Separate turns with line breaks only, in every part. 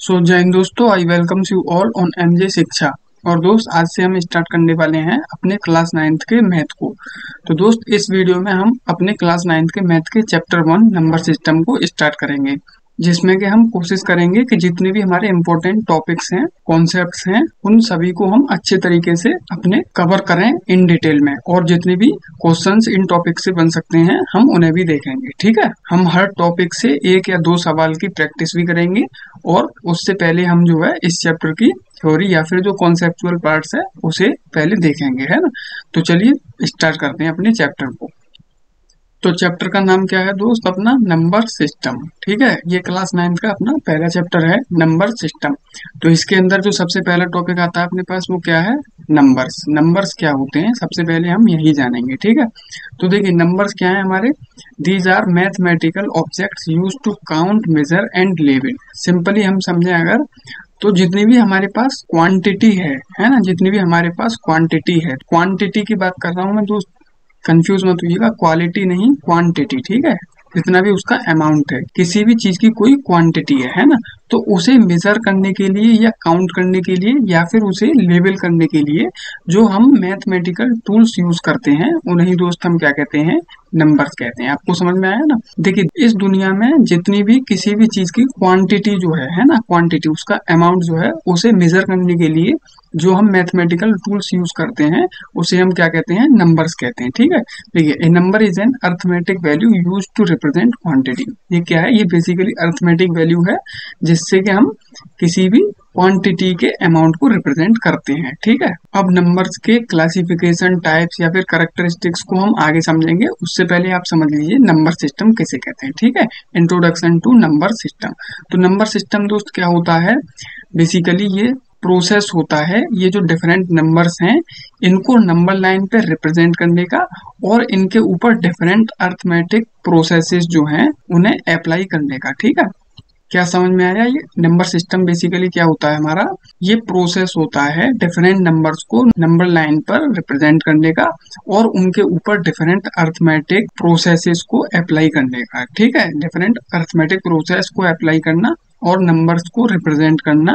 सो जय हिंद दोस्तों, I welcome you all on MJ शिक्षा। और दोस्त, आज से हम स्टार्ट करने वाले हैं अपने क्लास नाइन्थ के मैथ को। तो दोस्त, इस वीडियो में हम अपने क्लास नाइन्थ के मैथ के चैप्टर 1 नंबर सिस्टम को स्टार्ट करेंगे, जिसमें कि हम कोशिश करेंगे कि जितने भी हमारे इम्पोर्टेंट टॉपिक्स हैं, कॉन्सेप्ट्स हैं, उन सभी को हम अच्छे तरीके से अपने कवर करें इन डिटेल में। और जितने भी क्वेश्चंस इन टॉपिक से बन सकते हैं, हम उन्हें भी देखेंगे। ठीक है, हम हर टॉपिक से एक या दो सवाल की प्रैक्टिस भी करेंगे। और उससे पहले हम जो है इस चैप्टर की थ्योरी या फिर जो कॉन्सेप्चुअल पार्ट्स है उसे पहले देखेंगे, है ना। तो चलिए स्टार्ट करते हैं अपने चैप्टर को। तो चैप्टर का नाम क्या है दोस्त? अपना नंबर सिस्टम। ठीक है, ये क्लास नाइन्थ का अपना पहला चैप्टर है, नंबर सिस्टम। तो इसके अंदर जो सबसे पहला टॉपिक आता है अपने पास, वो क्या है? नंबर्स। नंबर्स क्या होते हैं सबसे पहले हम यही जानेंगे। ठीक है, तो देखिए नंबर्स क्या है हमारे। These are mathematical objects use to count, measure and label. Simply हम समझें अगर, तो जितनी भी हमारे पास क्वांटिटी है ना, जितनी भी हमारे पास क्वांटिटी है, क्वांटिटी की बात कर रहा हूं मैं दोस्त, कंफ्यूज मत होइएगा, क्वालिटी नहीं क्वांटिटी। ठीक है, जितना भी उसका अमाउंट है, किसी भी चीज की कोई क्वांटिटी है ना, तो उसे मेजर करने के लिए या काउंट करने के लिए या फिर उसे लेबल करने के लिए जो हम मैथमेटिकल टूल्स यूज करते हैं, उन्हें दोस्त हम क्या कहते हैं? नंबर्स कहते हैं। आपको समझ में आया ना? देखिए, इस दुनिया में जितनी भी किसी भी चीज की क्वांटिटी जो है ना, क्वांटिटी उसका अमाउंट जो है, उसे मेजर करने के लिए जो हम मैथमेटिकल टूल्स यूज करते हैं, उसे हम क्या कहते हैं? नंबर्स कहते हैं। ठीक है, देखिए, a number is an arithmetic value use to represent quantity. ये क्या है? ये बेसिकली अर्थमेटिक वैल्यू है, जिससे कि हम किसी भी क्वांटिटी के अमाउंट को रिप्रेजेंट करते हैं। ठीक है, अब नंबर्स के क्लासिफिकेशन, टाइप्स या फिर कैरेक्टरिस्टिक्स को हम आगे समझेंगे। उससे पहले आप समझ लीजिए नंबर सिस्टम किसे कहते हैं। ठीक है, इंट्रोडक्शन टू नंबर सिस्टम। तो नंबर सिस्टम दोस्त क्या होता है? बेसिकली ये प्रोसेस होता है, ये जो डिफरेंट नंबर्स हैं, इनको नंबर लाइन पे रिप्रेजेंट करने का और इनके ऊपर डिफरेंट अर्थमेटिक प्रोसेसेस जो हैं उन्हें अप्लाई करने का। ठीक है, क्या समझ में आया? ये नंबर सिस्टम बेसिकली क्या होता है हमारा? ये प्रोसेस होता है डिफरेंट नंबर्स को नंबर लाइन पर रिप्रेजेंट करने का और उनके ऊपर डिफरेंट अर्थमेटिक प्रोसेसेस को अप्लाई करने का। ठीक है, डिफरेंट अर्थमेटिक प्रोसेस को अप्लाई करना और नंबर्स को रिप्रेजेंट करना,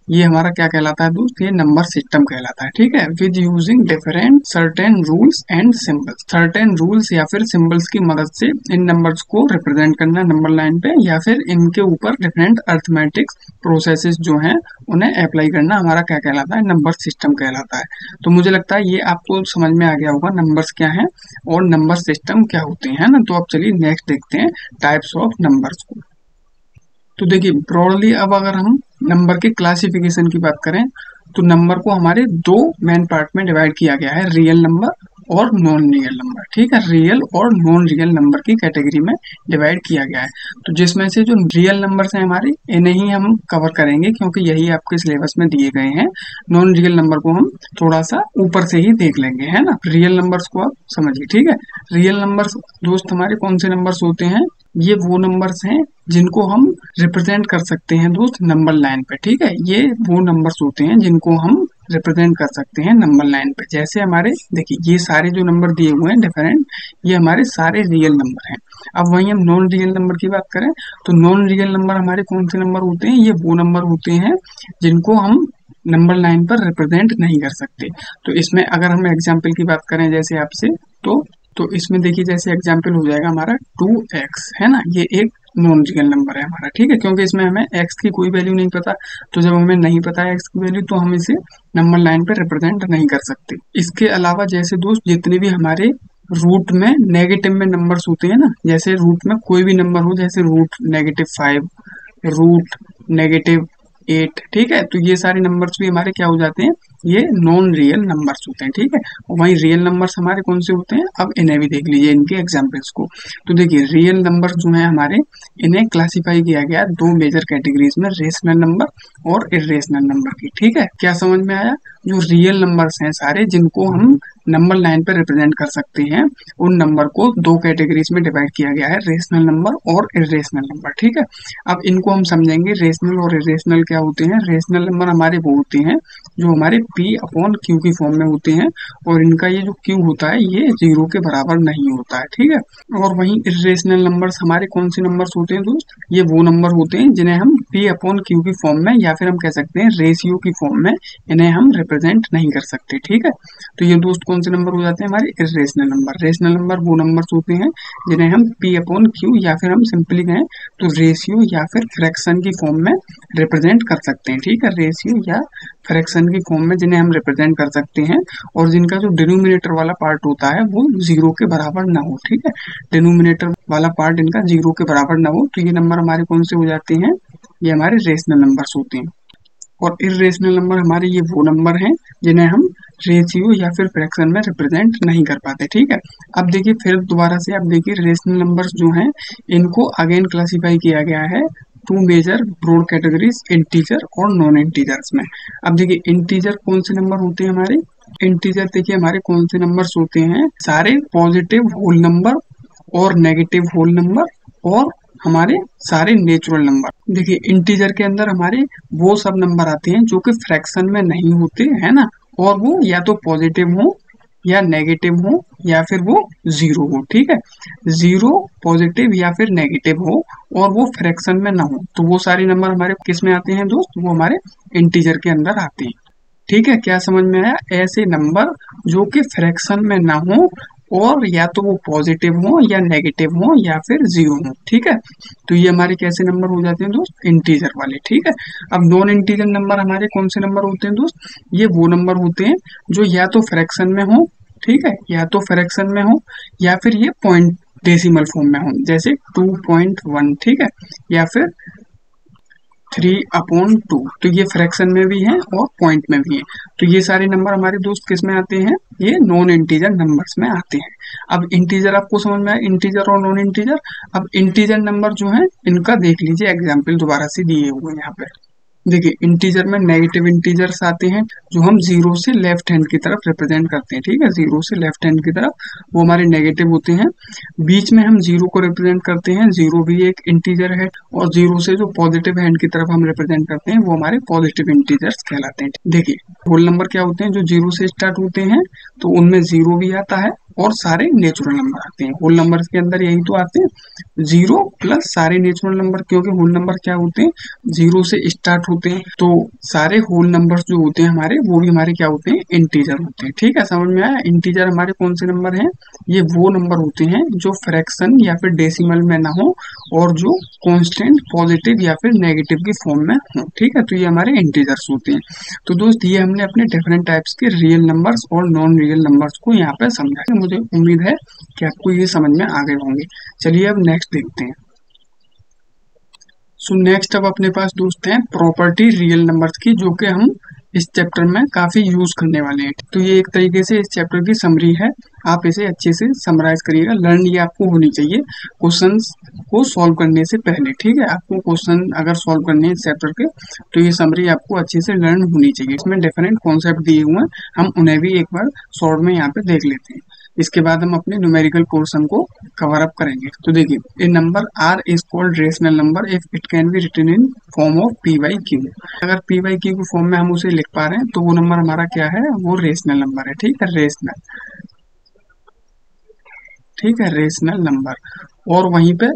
ये हमारा क्या कहलाता है दोस्त? ये नंबर सिस्टम कहलाता है। ठीक है, with using different certain rules and symbols. Certain rules या फिर सिंबल्स की मदद से इन नंबर्स को रिप्रेजेंट करना नंबर लाइन पे, या फिर इनके ऊपर डिफरेंट अर्थमेटिक प्रोसेसेस जो हैं उन्हें अप्लाई करना हमारा क्या कहलाता है? नंबर सिस्टम कहलाता है। तो मुझे लगता है ये आपको समझ में आ गया होगा नंबर्स क्या है और नंबर सिस्टम क्या होते हैं ना। तो अब चलिए नेक्स्ट देखते हैं टाइप्स ऑफ नंबर्स को। तो देखिए, ब्रॉडली अब अगर हम नंबर के क्लासिफिकेशन की बात करें, तो नंबर को हमारे दो मेन पार्ट में डिवाइड किया गया है, रियल नंबर और नॉन रियल नंबर। ठीक है, रियल और नॉन रियल नंबर की कैटेगरी में डिवाइड किया गया है। तो जिसमें से जो रियल नंबर्स हैं हमारे, इन्हें ही हम कवर करेंगे क्योंकि यही आपके सिलेबस में दिए गए हैं। नॉन रियल नंबर को हम थोड़ा सा ऊपर से ही देख लेंगे, है ना। रियल नंबर्स को आप समझिए। ठीक है, रियल नंबर्स दोस्त हमारे कौन से नंबर्स होते हैं? ये वो नंबर्स हैं जिनको हम रिप्रेजेंट कर सकते हैं दोस्त नंबर लाइन पे। ठीक है, ये वो नंबर्स होते हैं जिनको हम रिप्रेजेंट कर सकते हैं नंबर लाइन पे। जैसे हमारे देखिए, ये सारे जो नंबर दिए हुए हैं डिफरेंट, ये हमारे सारे रियल नंबर हैं। अब वहीं हम नॉन रियल नंबर की बात करें, तो नॉन रियल नंबर हमारे कौन से नंबर होते हैं? ये वो नंबर होते हैं जिनको हम नंबर लाइन पर रिप्रेजेंट नहीं कर सकते। तो इसमें अगर हम एग्जाम्पल की बात करें जैसे आपसे, तो इसमें देखिए, जैसे एग्जाम्पल हो जाएगा हमारा 2x, है ना। ये एक नॉन रियल नंबर है हमारा। ठीक है, क्योंकि इसमें हमें x की कोई वैल्यू नहीं पता, तो जब हमें नहीं पता है x की वैल्यू, तो हम इसे नंबर लाइन पे रिप्रेजेंट नहीं कर सकते। इसके अलावा जैसे दोस्त जितने भी हमारे रूट में नेगेटिव में नंबर्स होते हैं ना, जैसे रूट में कोई भी नंबर हो, जैसे रूट -5, रूट -8, ठीक है, तो ये सारे नंबर्स भी हमारे क्या हो जाते हैं? ये नॉन रियल नंबर्स होते हैं। ठीक है, और वहीं रियल नंबर्स हमारे कौन से होते हैं? अब इन्हें भी देख लीजिए, इनके एग्जांपल्स को। तो देखिए, रियल नंबर्स जो हैं हमारे, इन्हें क्लासिफाई किया गया है दो मेजर कैटेगरीज में, रेशनल नंबर और इरेशनल नंबर की। ठीक है, क्या समझ में आया? जो रियल नंबर्स हैं सारे, जिनको हम नंबर लाइन पे रिप्रेजेंट कर सकते हैं, उन नंबर को दो कैटेगरीज में डिवाइड किया गया है, रेशनल नंबर और इरेशनल नंबर। ठीक है, अब इनको हम समझेंगे। रेशनल और इरेशनल क्या होते हैं? रेशनल नंबर हमारे वो होते हैं जो हमारे p अपॉन q की फॉर्म में होते हैं, और इनका ये जो q होता है ये 0 के बराबर नहीं होता है। ठीक है, और वहीं इरेशनल नंबर्स हमारे कौन से नंबर्स होते हैं दोस्त? ये वो नंबर होते हैं जिन्हें हम p अपॉन q की फॉर्म में, या फिर हम कह सकते हैं रेशियो की फॉर्म में, इन्हें हम रिप्रेजेंट नहीं कर सकते। ठीक है, तो ये दोस्त कौन से नंबर हो जाते हैं? हमारे इरेशनल नंबर। रेशनल नंबर वो नंबर्स होते हैं जिन्हें हम p अपॉन q, या फिर हम सिंपली कहें तो रेशियो या फिर फ्रैक्शन की फॉर्म में रिप्रेजेंट कर सकते हैं। ठीक है, रेशियो या फ्रैक्शन की फॉर्म में जिन्हें हम रिप्रेजेंट कर सकते हैं, और जिनका जो डिनोमिनेटर वाला पार्ट होता है वो 0 के बराबर ना हो। ठीक है, डिनोमिनेटर वाला पार्ट इनका 0 के बराबर ना हो, तो ये नंबर हमारे कौन से हो जाते हैं? ये हमारे रेशनल नंबर्स होते हैं। और इरेशनल नंबर हमारे ये वो नंबर हैं जिन्हें हम रेशियो या फिर फ्रैक्शन में रिप्रेजेंट नहीं कर पाते। ठीक है, अब देखिए फिर दोबारा से, अब देखिए रेशनल नंबर्स जो हैं इनको अगेन क्लासिफाई किया गया है to major broad categories, integer और नॉन इंटीजर्स में। अब देखिए इंटीजर कौन से नंबर होते हैं हमारे? इंटीजर देखिए हमारे कौन से नंबर्स होते हैं? सारे पॉजिटिव होल नंबर और नेगेटिव होल नंबर और हमारे सारे नेचुरल नंबर। देखिए इंटीजर के अंदर हमारे वो सब नंबर आते हैं जो कि फ्रैक्शन में नहीं होते, है ना, और वो या तो पॉजिटिव हो या नेगेटिव हो या फिर वो 0 हो। ठीक है, 0 पॉजिटिव या फिर नेगेटिव हो और वो फ्रैक्शन में ना हो, तो वो सारे नंबर हमारे किस में आते हैं दोस्त? वो हमारे इंटीजर के अंदर आते हैं। ठीक है, क्या समझ में आया? ऐसे नंबर जो कि फ्रैक्शन में ना हो और या तो वो पॉजिटिव हो या नेगेटिव हो या फिर 0 हो। ठीक है, तो ये हमारे कैसे नंबर हो जाते हैं दोस्त? इंटीजर वाले। ठीक है, अब नॉन इंटीजर नंबर हमारे कौन से नंबर होते हैं दोस्त? ये वो नंबर होते हैं जो या तो फ्रैक्शन में हो, ठीक है, या तो फ्रैक्शन में हो या फिर ये पॉइंट डेसिमल फॉर्म में हो, जैसे 2.1। ठीक है, या फिर 3/2, तो ये फ्रैक्शन में भी है और पॉइंट में भी है। तो ये सारे नंबर हमारे दोस्त किस में आते हैं? ये नॉन इंटीजर नंबर्स में आते हैं। अब इंटीजर आपको समझ में आया, इंटीजर और नॉन इंटीजर। अब इंटीजर नंबर जो है इनका देख लीजिए एग्जाम्पल दोबारा से दिए हुए हैं यहाँ पे। देखिए इंटीजर में नेगेटिव इंटीजर्स आते हैं जो हम 0 से लेफ्ट हैंड की तरफ रिप्रेजेंट करते हैं। ठीक है, 0 से लेफ्ट हैंड की तरफ वो हमारे नेगेटिव होते हैं। बीच में हम 0 को रिप्रेजेंट करते हैं, 0 भी एक इंटीजर है, और 0 से जो पॉजिटिव हैंड की तरफ हम रिप्रेजेंट करते हैं वो हमारे पॉजिटिव इंटीजर्स कहलाते हैं। देखिए होल नंबर क्या होते हैं? जो 0 से स्टार्ट होते हैं, तो उनमें 0 भी आता है और सारे नेचुरल नंबर आते हैं। होल नंबर के अंदर यही तो आते हैं, 0 प्लस सारे नेचुरल नंबर, क्योंकि होल नंबर क्या होते हैं? 0 से स्टार्ट होते हैं, तो सारे होल नंबर्स जो होते हैं हमारे वो भी हमारे क्या होते हैं? इंटीजर होते हैं। ठीक है, समझ में आया? इंटीजर हमारे कौन से नंबर हैं? ये वो नंबर होते हैं जो फ्रैक्शन या फिर डेसिमल में ना हो और जो कांस्टेंट पॉजिटिव या फिर नेगेटिव की फॉर्म में हो। ठीक है, तो ये हमारे इंटीजर्स होते हैं। तो दोस्त ये हमने अपने डिफरेंट टाइप्स के रियल नंबर्स और नॉन रियल नंबर्स को यहाँ पे समझा। मुझे उम्मीद है कि आपको ये समझ में आ गए होंगे। चलिए अब नेक्स्ट देखते हैं। सो नेक्स्ट अब अपने पास दोस्त हैं प्रॉपर्टी रियल नंबर्स की, जो कि हम इस चैप्टर में काफी यूज करने वाले हैं। तो ये एक तरीके से इस चैप्टर की समरी है, आप इसे अच्छे से समराइज करिएगा। लर्न ये आपको होनी चाहिए क्वेश्चंस को सॉल्व करने से पहले। ठीक है, आपको क्वेश्चन अगर सॉल्व करने हैं इस चैप्टर के, तो ये समरी आपको अच्छे से लर्न होनी चाहिए। इसमें डिफरेंट कॉन्सेप्ट दिए हुए हैं, हम उन्हें भी एक बार शॉर्ट में यहाँ पे देख लेते हैं। इसके बाद हम अपने न्यूमेरिकल पोर्शन को कवर अप करेंगे। तो देखिए a number r is called rational number if it can be written in form of p by q. अगर पी बाई क्यू की फॉर्म में हम उसे लिख पा रहे हैं तो वो नंबर हमारा क्या है? वो रेशनल नंबर है। ठीक है, रेशनल, ठीक है, रेशनल नंबर। और वहीं पे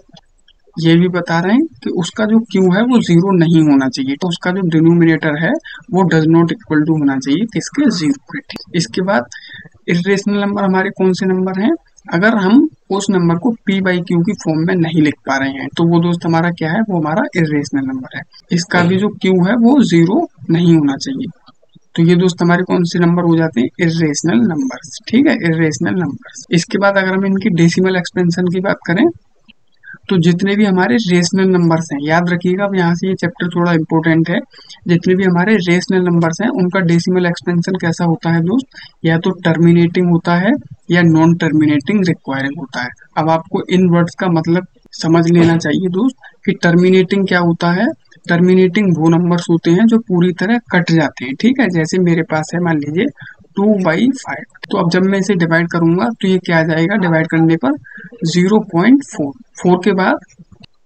ये भी बता रहे हैं कि उसका जो क्यू है वो 0 नहीं होना चाहिए, तो उसका जो डिनोमिनेटर है वो डज नॉट इक्वल टू होना चाहिए किसके? 0 के। इसके बाद इरेशनल नंबर हमारे कौन से नंबर हैं? अगर हम उस नंबर को p बाई क्यू की फॉर्म में नहीं लिख पा रहे हैं तो वो दोस्त हमारा क्या है? वो हमारा इरेशनल नंबर है। इसका भी जो क्यू है वो 0 नहीं होना चाहिए। तो ये दोस्त हमारे कौन से नंबर हो जाते हैं? Irrational numbers. ठीक है, इरेशनल नंबर्स। इसके बाद अगर हम इनकी डेसिमल एक्सपेंशन की बात करें, तो जितने भी हमारे रेशनल नंबर्स हैं, याद रखिएगा, अब यहाँ से ये चैप्टर थोड़ा इंपॉर्टेंट है। जितने भी हमारे रेशनल नंबर्स हैं उनका डेसिमल एक्सपेंशन कैसा होता है दोस्त? या तो टर्मिनेटिंग होता है या नॉन टर्मिनेटिंग रिक्वायरिंग होता है। अब आपको इन वर्ड्स का मतलब समझ लेना चाहिए दोस्त कि टर्मिनेटिंग क्या होता है। टर्मिनेटिंग वो नंबर्स होते हैं जो पूरी तरह कट जाते हैं। ठीक है, जैसे मेरे पास है मान लीजिए 2/5। तो अब जब मैं इसे डिवाइड करूंगा तो ये क्या आ जाएगा, डिवाइड करने पर 0.4। 4 के बाद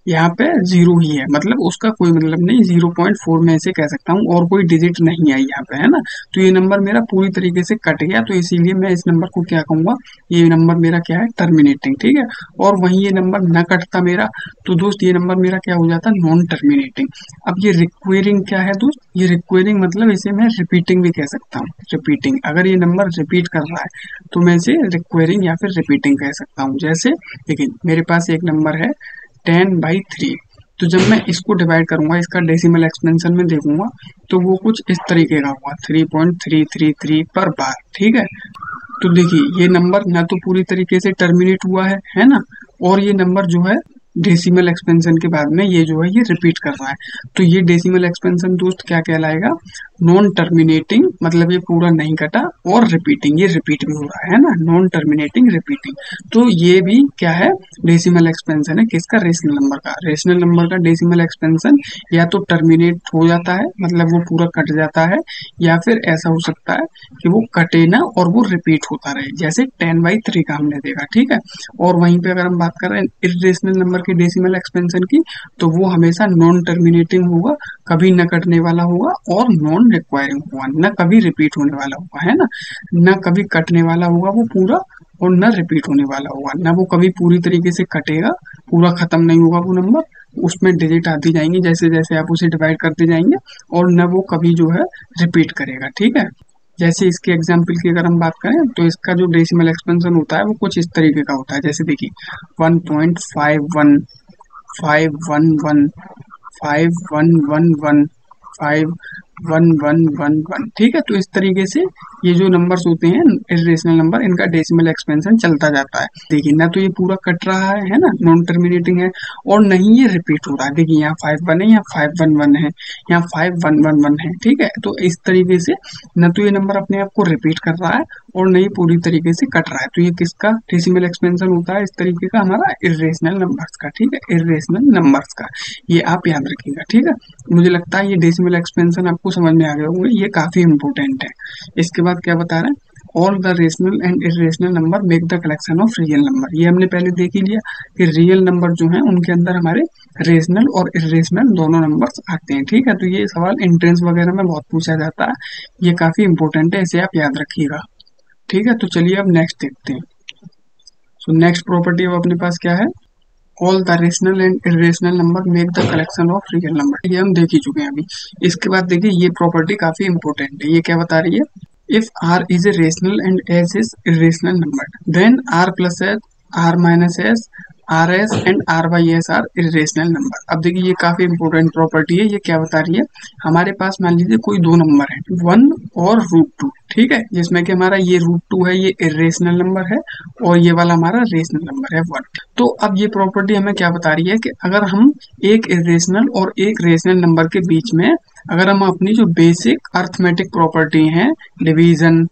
यहाँ पे जीरो ही है, मतलब उसका कोई मतलब नहीं, 0.4 में इसे कह सकता हूँ, और कोई डिजिट नहीं आई यहाँ पे, है ना। तो ये नंबर मेरा पूरी तरीके से कट गया, तो इसीलिए मैं इस नंबर को क्या कहूंगा, ये नंबर मेरा क्या है, टर्मिनेटिंग, ठीक है। और वहीं ये नंबर न कटता मेरा, तो दोस्त ये नंबर मेरा क्या हो जाता, नॉन टर्मिनेटिंग। अब ये रिक्वायरिंग क्या है दोस्त, ये रिक्वायरिंग मतलब इसे मैं रिपीटिंग भी कह सकता हूँ। रिपीटिंग, अगर ये नंबर रिपीट कर रहा है तो मैं इसे रिक्वायरिंग या फिर रिपीटिंग कह सकता हूँ। जैसे देखिए मेरे पास एक नंबर है 10/3, तो जब मैं इसको डिवाइड करूंगा, इसका डेसिमल एक्सपेंशन में देखूंगा, तो वो कुछ इस तरीके का होगा, 3.333 पर बार, ठीक है। तो देखिए ये नंबर ना तो पूरी तरीके से टर्मिनेट हुआ है ना, और ये नंबर जो है डेसिमल एक्सपेंशन के बाद में ये जो है ये रिपीट कर रहा है। तो ये डेसिमल एक्सपेंशन दोस्त क्या कहलाएगा, नॉन टर्मिनेटिंग, मतलब ये पूरा नहीं कटा, और रिपीटिंग, ये रिपीट भी हो रहा है ना, नॉन टर्मिनेटिंग रिपीटिंग। तो ये भी क्या है, डेसिमल एक्सपेंशन है किसका, रेशनल नंबर का। रेशनल नंबर का डेसिमल एक्सपेंशन या तो टर्मिनेट हो जाता है, मतलब वो पूरा कट जाता है, या फिर ऐसा हो सकता है कि वो कटे ना और वो रिपीट होता रहे, जैसे 10/3 का हमने देखा, ठीक है। और वहीं पे अगर हम बात कर रहे हैं इर्रेशनल नंबर के डेसिमल एक्सपेंशन की, तो वो हमेशा नॉन टर्मिनेटिंग होगा, कभी न कटने वाला होगा, और नॉन रिक्वायरिंग होगा, न कभी रिपीट होने वाला होगा, है ना। न कभी कटने वाला होगा वो पूरा, और न रिपीट होने वाला होगा, न वो कभी पूरी तरीके से कटेगा, पूरा खत्म नहीं होगा वो नंबर, उसमें डिजिट आती जाएंगी जैसे जैसे आप उसे डिवाइड करते जाएंगे, और न वो कभी जो है रिपीट करेगा, ठीक है। जैसे इसके एग्जाम्पल की अगर हम बात करें, तो इसका जो डेसिमल एक्सपेंशन होता है वो कुछ इस तरीके का होता है। जैसे देखिए 1.5151115111511, ठीक है। तो इस तरीके से ये जो नंबर्स होते हैं इरेशनल नंबर, इनका डेसिमल एक्सपेंशन चलता जाता है। देखिए ना तो ये पूरा कट रहा है ना, नॉन टर्मिनेटिंग है, और नहीं ये रिपीट हो रहा है। देखिए यहाँ 5 1 है, यहाँ 5 1 1 है, यहाँ 5 1 1 1 है, ठीक है। तो इस तरीके से न तो ये नंबर अपने आप को रिपीट कर रहा है, और नहीं पूरी तरीके से कट रहा है। तो ये किसका डेसिमल एक्सपेंशन होता है, इस तरीके का, हमारा इरेशनल नंबर्स का, ठीक है, इरेशनल नंबर्स का। ये आप याद रखिएगा, ठीक है। मुझे लगता है ये डेसिमल एक्सपेंशन आपको समझ में आ गए होंगे, ये काफी इंपॉर्टेंट है। इसके बाद क्या बता रहे हैं, all the rational and irrational number make the collection of real number. ये हमने पहले देख ही लिया कि रियल नंबर जो है उनके अंदर हमारे रेशनल और इरेशनल दोनों नंबर्स आते हैं, ठीक है। तो ये सवाल एंट्रेंस वगैरह में बहुत पूछा जाता है, ये काफी इंपॉर्टेंट है, इसे आप याद रखिएगा, ठीक है। तो चलिए अब नेक्स्ट देखते हैं। सो नेक्स्ट प्रॉपर्टी अब अपने पास क्या है, all the rational and irrational number make the collection of real number. ये हम देख ही चुके हैं अभी। इसके बाद देखिए ये प्रॉपर्टी काफी इंपॉर्टेंट है, ये क्या बता रही है, if r is a rational and s is irrational number, then r plus s, r minus s, rs and r by s are irrational number। अब देखिए ये काफी इंपॉर्टेंट प्रॉपर्टी है। ये क्या बता रही है, हमारे पास मान लीजिए कोई दो नंबर है 1 और √2, ठीक है, जिसमें कि हमारा ये √2 है, ये इरेशनल नंबर है, और ये वाला हमारा रेशनल नंबर है 1। तो अब ये प्रॉपर्टी हमें क्या बता रही है कि अगर हम एक इरेशनल और एक रेशनल नंबर के बीच में, अगर हम अपनी जो बेसिक अर्थमेटिक प्रॉपर्टी हैं, डिवीजन,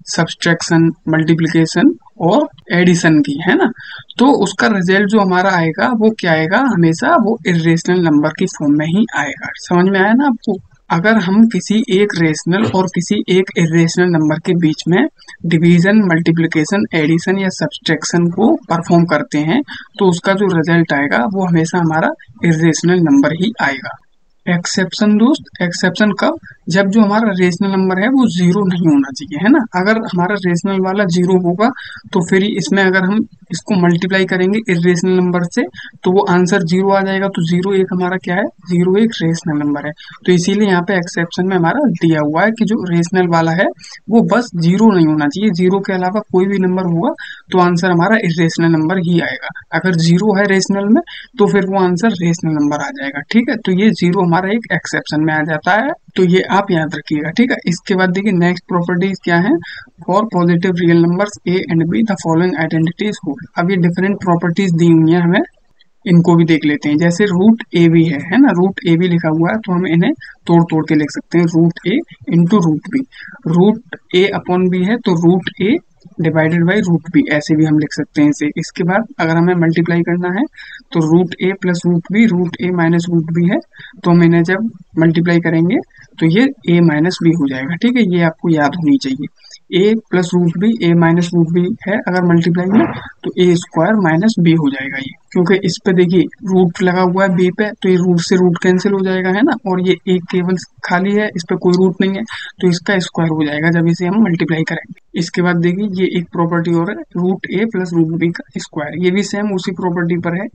सब्सट्रैक्शन, मल्टीप्लिकेशन और एडिशन की, है ना, तो उसका रिजल्ट जो हमारा आएगा वो क्या आएगा, हमेशा वो इरेशनल नंबर की फॉर्म में ही आएगा। समझ में आया ना आपको। अगर हम किसी एक रेशनल और किसी एक इरेशनल नंबर के बीच में डिवीजन, मल्टीप्लिकेशन, एडिशन या सब्सट्रैक्शन को परफॉर्म करते हैं, तो उसका जो रिजल्ट आएगा वो हमेशा हमारा इरेशनल नंबर ही आएगा। एक्सेप्शन दोस्त, एक्सेप्शन कब, जब जो हमारा रेशनल नंबर है वो जीरो नहीं होना चाहिए, है ना। अगर हमारा रेशनल वाला जीरो होगा तो फिर इसमें अगर हम इसको मल्टीप्लाई करेंगे इरेशनल नंबर से तो वो आंसर जीरो आ जाएगा। तो 0 1 हमारा क्या है, 0 1 रेशनल नंबर है। तो इसीलिए यहाँ पे एक्सेप्शन में हमारा दिया हुआ है कि जो रेशनल वाला है वो बस जीरो नहीं होना चाहिए, जीरो के अलावा कोई भी नंबर होगा तो आंसर हमारा इरेशनल नंबर ही आएगा। अगर जीरो है रेशनल में तो फिर वो आंसर रेशनल नंबर आ जाएगा, ठीक है। तो ये जीरो हमारा एक एक्सेप्शन में आ जाता है, तो ये आप याद रखिएगा, ठीक है। इसके बाद देखिए नेक्स्ट प्रॉपर्टीज क्या है, for positive real numbers a and b the following identities hold. अब ये डिफरेंट प्रॉपर्टीज दी हुई है हमें, इनको भी देख लेते हैं। जैसे रूट ए बी है ना, रूट ए बी लिखा हुआ है तो हम इन्हें तोड़ तोड़ के लिख सकते हैं, root A into root B. Root A upon B है तो root A divided by root B, ऐसे भी हम लिख सकते हैं इसे। इसके बाद अगर हमें मल्टीप्लाई करना है तो root a plus root A minus root B है, तो हम इन्हें जब मल्टीप्लाई करेंगे तो ये a माइनस बी हो जाएगा, ठीक है। ये आपको याद होनी चाहिए। ए प्लस रूट बी, ए माइनस रूट बी है अगर मल्टीप्लाई में, तो ए स्क्वायर माइनस बी हो जाएगा ये, क्योंकि इस पे देखिए रूट लगा हुआ है बी पे, तो ये रूट से रूट कैंसिल हो जाएगा, है ना, और ये एक केवल खाली है, इस पे कोई रूट नहीं है, तो इसका स्क्वायर हो जाएगा जब इसे हम मल्टीप्लाई करेंगे। इसके बाद देखिए ये एक प्रॉपर्टी और है, root a plus root b का स्क्वायर, ये भी सेम उसी प्रॉपर्टी पर है,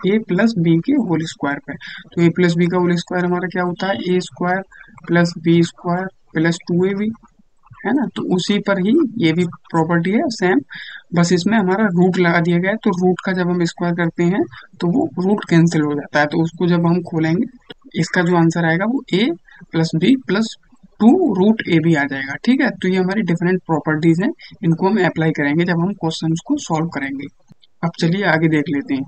ए प्लस बी के होल स्क्वायर पे। तो ए प्लस बी का होल स्क्वायर हमारा क्या होता है, a square plus b square plus 2ab, है ना। तो उसी पर ही ये भी प्रॉपर्टी है सेम, बस इसमें हमारा रूट लगा दिया गया है, तो रूट का जब हम स्क्वायर करते हैं तो वो रूट कैंसिल हो जाता है, तो उसको जब हम खोलेंगे तो इसका जो आंसर आएगा वो ए प्लस बी प्लस 2√ab आ जाएगा। ठीक है, तो ये हमारी डिफरेंट प्रॉपर्टीज हैं, इनको हम अप्लाई करेंगे जब हम क्वेश्चंस को सॉल्व करेंगे। अब चलिए आगे देख लेते हैं।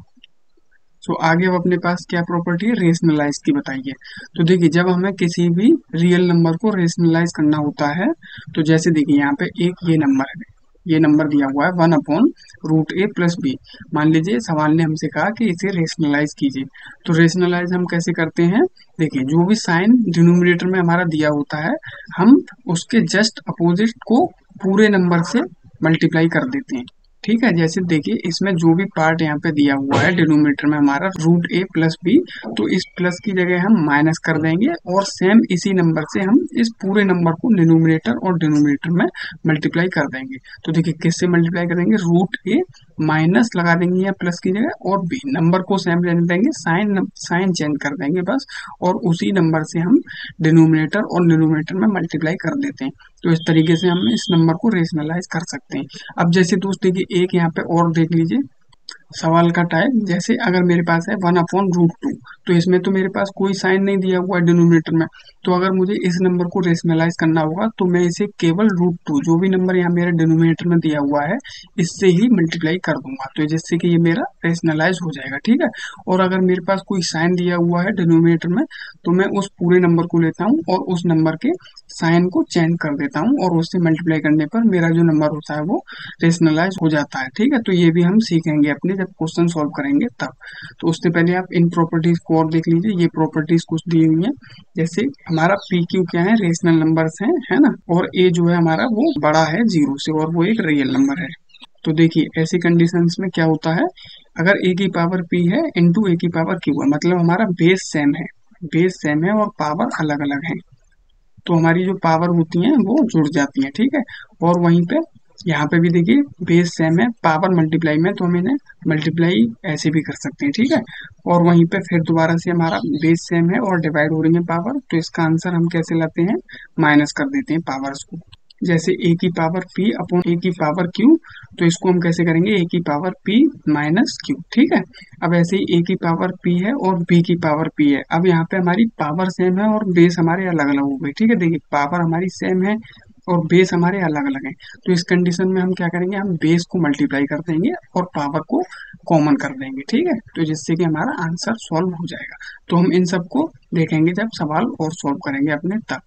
तो आगे अब अपने पास क्या प्रॉपर्टी है, रेशनलाइज की बताइए। तो देखिए जब हमें किसी भी रियल नंबर को रेशनलाइज करना होता है, तो जैसे देखिए यहाँ पे एक ये नंबर है, ये नंबर दिया हुआ है 1/√a प्लस बी। मान लीजिए सवाल ने हमसे कहा कि इसे रेशनलाइज कीजिए, तो रेशनलाइज हम कैसे करते हैं, देखिए जो भी साइन डिनोमिनेटर में हमारा दिया होता है, हम उसके जस्ट अपोजिट को पूरे नंबर से मल्टीप्लाई कर देते हैं। ठीक है, जैसे देखिए इसमें जो भी पार्ट यहाँ पे दिया हुआ है डिनोमिनेटर में हमारा रूट ए प्लस बी, तो इस प्लस की जगह हम माइनस कर देंगे, और सेम इसी नंबर से हम इस पूरे नंबर को डिनोमिनेटर और डिनोमिनेटर में मल्टीप्लाई कर देंगे। तो देखिए किससे मल्टीप्लाई करेंगे, रूट ए माइनस लगा देंगे या प्लस की जगह, और बी नंबर को सेम रहने देंगे, साइन साइन चेंज कर देंगे बस, और उसी नंबर से हम डिनोमिनेटर और डिनोमिनेटर में मल्टीप्लाई कर देते हैं। तो इस तरीके से हम इस नंबर को रेशनलाइज कर सकते हैं। अब जैसे दोस्त देखिए एक यहाँ पे और देख लीजिए सवाल का टाइप, जैसे अगर मेरे पास है 1/√2, तो इसमें तो मेरे पास कोई साइन नहीं दिया हुआ है डिनोमिनेटर में, तो अगर मुझे इस नंबर को रेशनलाइज करना होगा तो मैं इसे केवल √2 जो भी नंबर यहाँ मेरे डिनोमिनेटर में दिया हुआ है इससे ही मल्टीप्लाई कर दूंगा, तो जिससे कि ये मेरा रेशनलाइज हो जाएगा। ठीक है, और अगर मेरे पास कोई साइन दिया हुआ है डिनोमिनेटर में, तो मैं उस पूरे नंबर को लेता हूँ और उस नंबर के साइन को चेंज कर देता हूँ, और उससे मल्टीप्लाई करने पर मेरा जो नंबर होता है वो रेशनलाइज हो जाता है। ठीक है, तो ये भी हम सीखेंगे अपने जब क्वेश्चन सॉल्व करेंगे तब। तो उससे पहले आप इन प्रॉपर्टीज को और देख लीजिए, ये प्रॉपर्टीज कुछ दी हुई हैं, जैसे हमारा पी क्यू क्या है, रेशनल नंबर्स हैं, है ना, और ए जो है हमारा वो बड़ा है 0 से और वो एक रियल नंबर है। तो देखिए ऐसी कंडीशंस में क्या होता है, अगर ए की पावर पी है इंटू ए की पावर क्यू है, मतलब हमारा बेस सेम है, बेस सेम है और पावर अलग अलग है, तो हमारी जो पावर होती हैं वो जुड़ जाती हैं। ठीक है, और वहीं पे यहाँ पे भी देखिए बेस सेम है, पावर मल्टीप्लाई में, तो हम इन्हें मल्टीप्लाई ऐसे भी कर सकते हैं। ठीक है, और वहीं पे फिर दोबारा से हमारा बेस सेम है और डिवाइड हो रही है पावर, तो इसका आंसर हम कैसे लाते हैं, माइनस कर देते हैं पावर्स को। जैसे ए की पावर पी अपॉन ए की पावर क्यू, तो इसको हम कैसे करेंगे, ए की पावर पी माइनस क्यू। ठीक है, अब ऐसे ही ए की पावर पी है और बी की पावर पी है, अब यहाँ पे हमारी पावर सेम है और बेस हमारे अलग अलग हो गए। ठीक है, देखिए पावर हमारी सेम है और बेस हमारे अलग अलग हैं, तो इस कंडीशन में हम क्या करेंगे, हम बेस को मल्टीप्लाई कर देंगे और पावर को कॉमन कर देंगे। ठीक है, तो जिससे कि हमारा आंसर सॉल्व हो जाएगा। तो हम इन सबको देखेंगे जब सवाल और सॉल्व करेंगे अपने तब,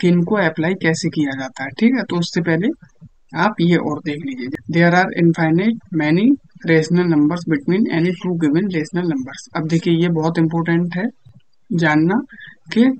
कि इनको अप्लाई कैसे किया जाता है। ठीक है, तो उससे पहले आप ये और देख लीजिए, there are infinite many rational numbers between any two given rational numbers. अब देखिए ये बहुत इंपॉर्टेंट है जानना कि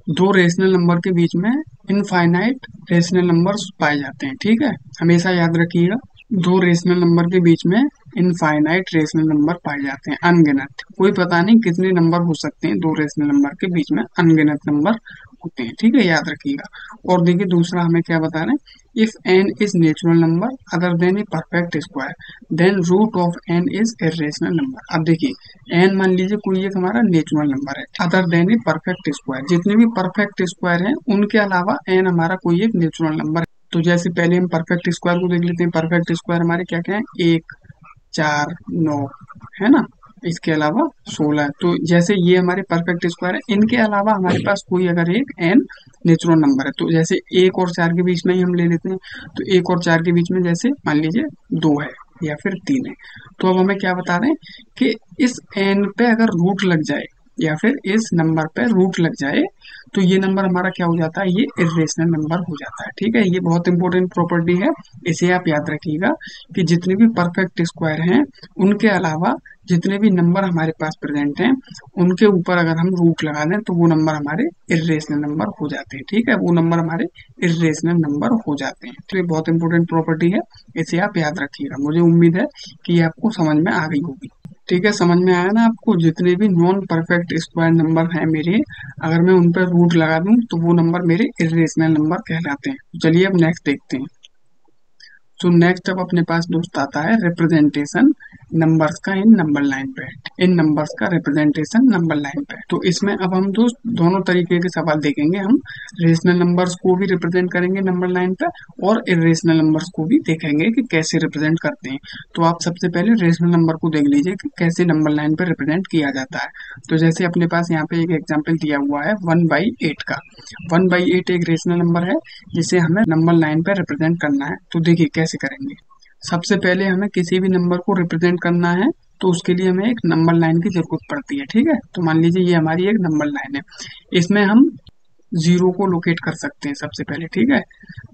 दो रेशनल नंबर के बीच में इनफाइनाइट रेशनल नंबर्स पाए जाते हैं। ठीक है, हमेशा याद रखिएगा, दो रेशनल नंबर के बीच में इनफाइनाइट रेशनल नंबर पाए जाते हैं, अनगिनत, कोई पता नहीं कितने नंबर हो सकते हैं, दो रेशनल नंबर के बीच में अनगिनत नंबर होते हैं। ठीक है, याद रखिएगा। और देखिए दूसरा हमें क्या बता रहे हैं, if n is natural number other than a perfect square then root of n is irrational number. अब देखिए एन मान लीजिए कोई एक हमारा नेचुरल नंबर है, other than a perfect square, जितने भी परफेक्ट स्क्वायर हैं उनके अलावा एन हमारा कोई एक नेचुरल नंबर है। तो जैसे पहले हम परफेक्ट स्क्वायर को देख लेते हैं, परफेक्ट स्क्वायर हमारे क्या क्या है, 1 4 9, है ना, इसके अलावा 16। तो जैसे ये हमारे परफेक्ट स्क्वायर है, इनके अलावा हमारे पास कोई अगर एक एन नेचुरल नंबर है, तो जैसे 1 और 4 के बीच में ही हम ले लेते हैं, तो 1 और 4 के बीच में जैसे मान लीजिए 2 है या फिर 3 है, तो अब हमें क्या बता रहे हैं कि इस एन पे अगर रूट लग जाए, या फिर इस नंबर पे रूट लग जाए तो ये नंबर हमारा क्या हो जाता है, ये इर्रेशनल नंबर हो जाता है। ठीक है, ये बहुत इंपॉर्टेंट प्रॉपर्टी है, इसे आप याद रखिएगा कि जितने भी परफेक्ट स्क्वायर हैं उनके अलावा जितने भी नंबर हमारे पास प्रेजेंट हैं उनके ऊपर अगर हम रूट लगा दें तो वो नंबर हमारे इर्रेशनल नंबर हो जाते हैं। ठीक है, वो नंबर हमारे इर्रेशनल नंबर हो जाते हैं। तो ये बहुत इंपॉर्टेंट प्रॉपर्टी है, इसे आप याद रखिएगा। मुझे उम्मीद है कि ये आपको समझ में आ गई होगी। ठीक है, समझ में आया ना आपको? जितने भी नॉन परफेक्ट स्क्वायर नंबर हैं मेरे, अगर मैं उन पर रूट लगा दूं तो वो नंबर मेरे इर्रेशनल नंबर कहलाते हैं। चलिए अब नेक्स्ट देखते हैं। तो नेक्स्ट अब अपने पास दोस्त आता है रिप्रेजेंटेशन नंबर्स का इन नंबर लाइन पे। इन नंबर्स का रिप्रेजेंटेशन नंबर लाइन पे, तो इसमें अब हम दोस्त दोनों तरीके के सवाल देखेंगे। हम रेशनल नंबर्स को भी रिप्रेजेंट करेंगे नंबर लाइन पे और इरेशनल नंबर्स को भी देखेंगे कि कैसे रिप्रेजेंट करते हैं। तो आप सबसे पहले रेशनल नंबर को देख लीजिए कि कैसे नंबर लाइन पे रिप्रेजेंट किया जाता है। तो जैसे अपने पास यहाँ पे एक एग्जाम्पल दिया हुआ है 1/8 का। 1/8 एक रेशनल नंबर है जिसे हमें नंबर लाइन पे रिप्रेजेंट करना है। तो देखिए कैसे करेंगे। सबसे पहले हमें किसी भी नंबर को रिप्रेजेंट करना है तो उसके लिए हमें एक नंबर लाइन की जरूरत पड़ती है। ठीक है, तो मान लीजिए ये हमारी एक नंबर लाइन है, इसमें हम जीरो को लोकेट कर सकते हैं सबसे पहले। ठीक है,